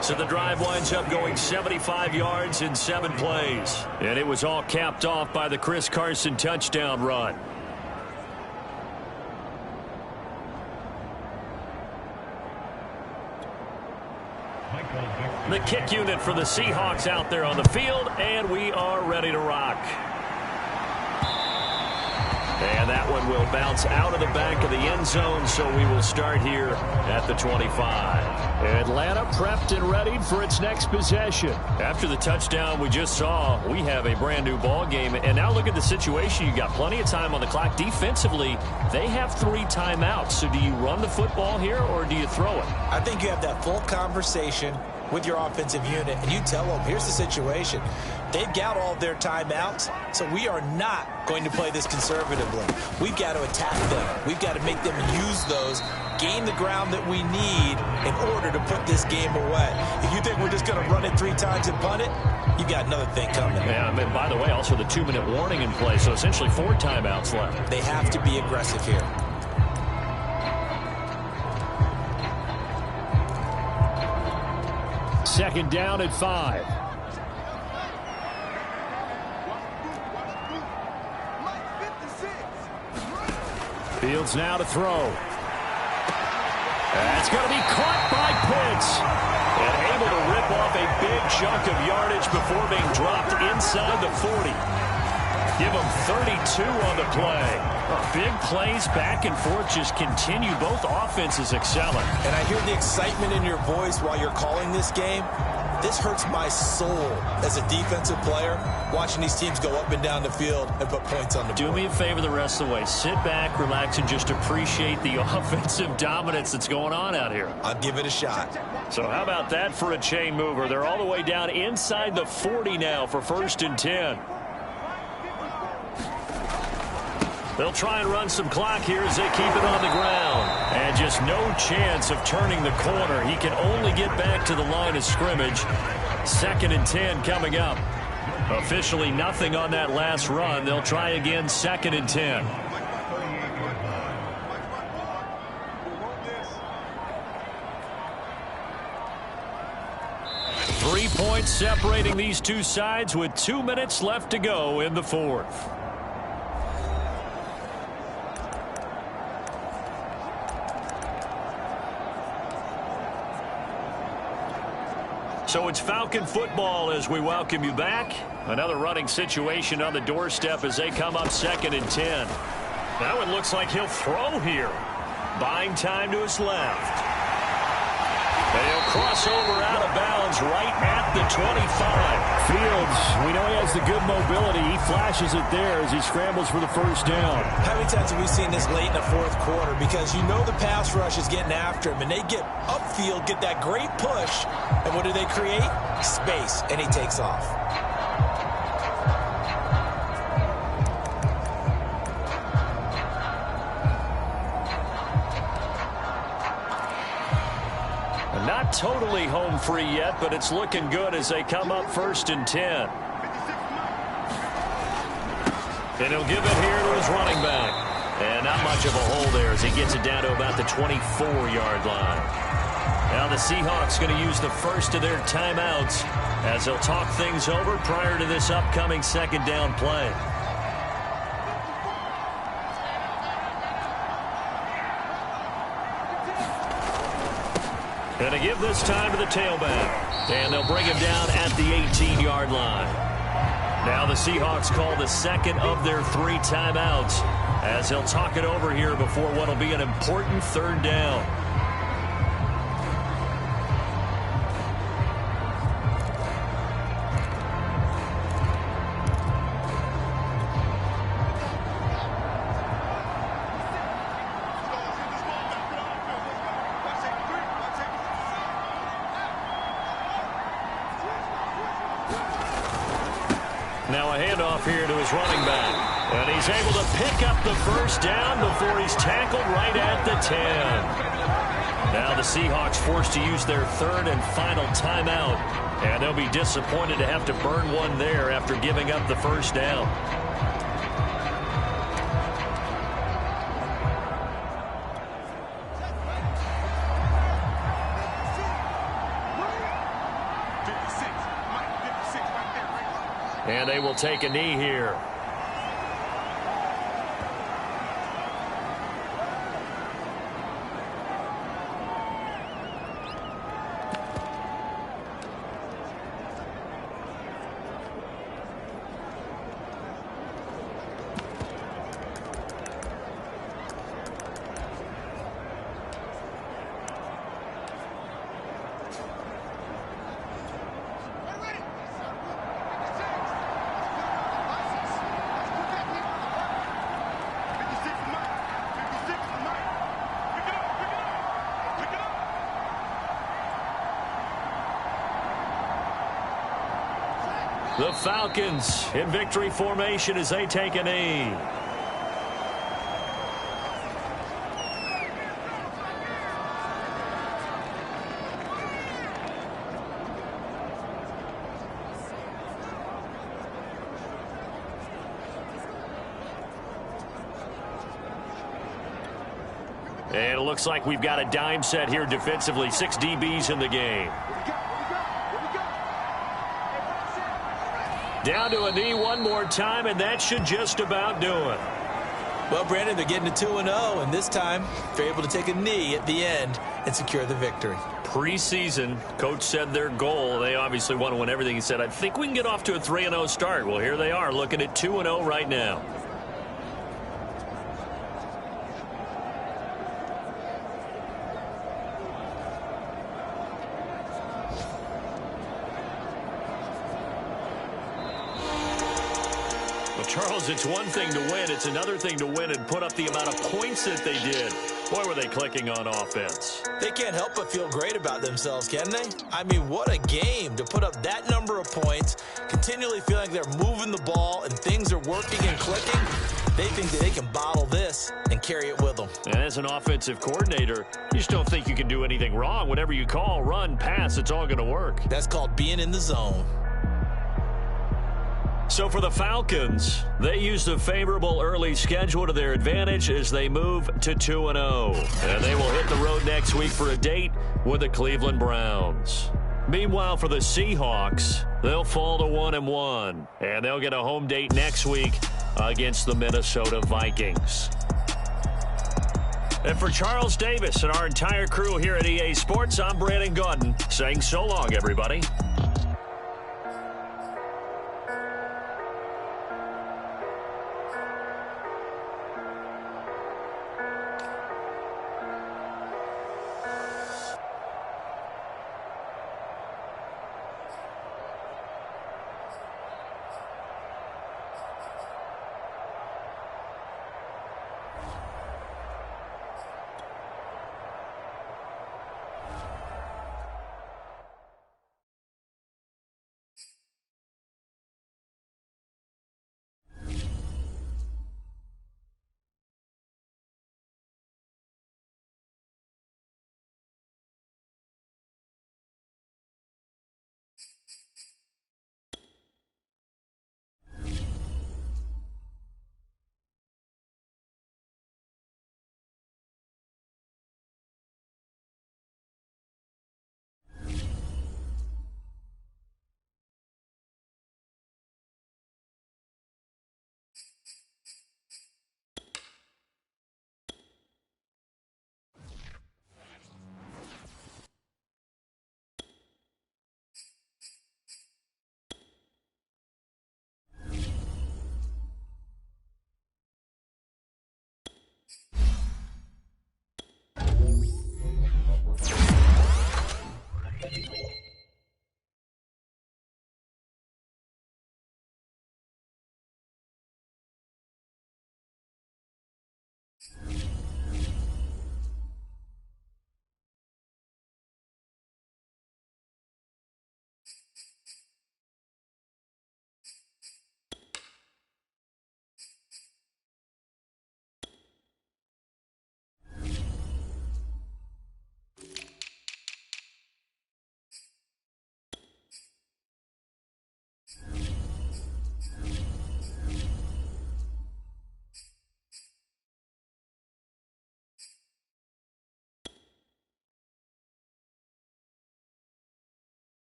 So the drive winds up going 75 yards in 7 plays. And it was all capped off by the Chris Carson touchdown run. The kick unit for the Seahawks out there on the field, and we are ready to rock. And that one will bounce out of the back of the end zone, so we will start here at the 25. Atlanta prepped and ready for its next possession. After the touchdown we just saw, we have a brand new ball game. And now look at the situation. You got plenty of time on the clock. Defensively, they have 3 timeouts. So do you run the football here, or do you throw it? I think you have that full conversation with your offensive unit, and you tell them, here's the situation. They've got all their timeouts, so we are not going to play this conservatively. We've got to attack them. We've got to make them use those, gain the ground that we need in order to put this game away. If you think we're just going to run it 3 times and punt it, you've got another thing coming. Yeah, I mean, by the way, also the 2-minute warning in play, so essentially 4 timeouts left. They have to be aggressive here. Second down at 5. Fields now to throw. That's going to be caught by Pitts. And able to rip off a big chunk of yardage before being dropped inside the 40. Give him 32 on the play. Big plays back and forth just continue. Both offenses excelling. And I hear the excitement in your voice while you're calling this game. This hurts my soul as a defensive player, watching these teams go up and down the field and put points on the board. Do me a favor the rest of the way. Sit back, relax, and just appreciate the offensive dominance that's going on out here. I'll give it a shot. So how about that for a chain mover? They're all the way down inside the 40 now for 1st and 10. They'll try and run some clock here as they keep it on the ground. And just no chance of turning the corner. He can only get back to the line of scrimmage. 2nd and 10 coming up. Officially nothing on that last run. They'll try again 2nd and 10. 3 points separating these two sides with 2 minutes left to go in the fourth. So it's Falcon football as we welcome you back. Another running situation on the doorstep as they come up 2nd and 10. That one looks like he'll throw here. Buying time to his left. And he'll cross over out of bounds right at the 25. Fields, we know he has the good mobility. He flashes it there as he scrambles for the first down. How many times have we seen this late in the fourth quarter? Because you know the pass rush is getting after him, and they get upfield, get that great push, and what do they create? Space, and he takes off. Not totally home free yet, but it's looking good as they come up 1st and 10. And he'll give it here to his running back. And not much of a hole there as he gets it down to about the 24-yard line. Now the Seahawks going to use the first of their timeouts as they'll talk things over prior to this upcoming 2nd down play. And to give this time to the tailback. And they'll bring him down at the 18-yard line. Now the Seahawks call the 2nd of their 3 timeouts as they'll talk it over here before what will be an important 3rd down. Now a handoff here to his running back. And he's able to pick up the first down before he's tackled right at the 10. Now the Seahawks forced to use their 3rd and final timeout. And they'll be disappointed to have to burn one there after giving up the first down. And they will take a knee here. The Falcons in victory formation as they take a knee. And it looks like we've got a dime set here defensively. 6 DBs in the game. Down to a knee one more time, and that should just about do it. Well, Brandon, they're getting to 2-0, and this time they're able to take a knee at the end and secure the victory. Preseason, coach said their goal, they obviously want to win everything. He said, I think we can get off to a 3-0 start. Well, here they are looking at 2-0 right now. Charles, it's one thing to win. It's another thing to win and put up the amount of points that they did. Boy, were they clicking on offense. They can't help but feel great about themselves, can they? I mean, what a game to put up that number of points, continually feeling like they're moving the ball and things are working and clicking. They think that they can bottle this and carry it with them. And as an offensive coordinator, you just don't think you can do anything wrong. Whatever you call, run, pass, it's all going to work. That's called being in the zone. So for the Falcons, they use the favorable early schedule to their advantage as they move to 2-0. And they will hit the road next week for a date with the Cleveland Browns. Meanwhile, for the Seahawks, they'll fall to 1-1, and they'll get a home date next week against the Minnesota Vikings. And for Charles Davis and our entire crew here at EA Sports, I'm Brandon Gaudin saying so long, everybody.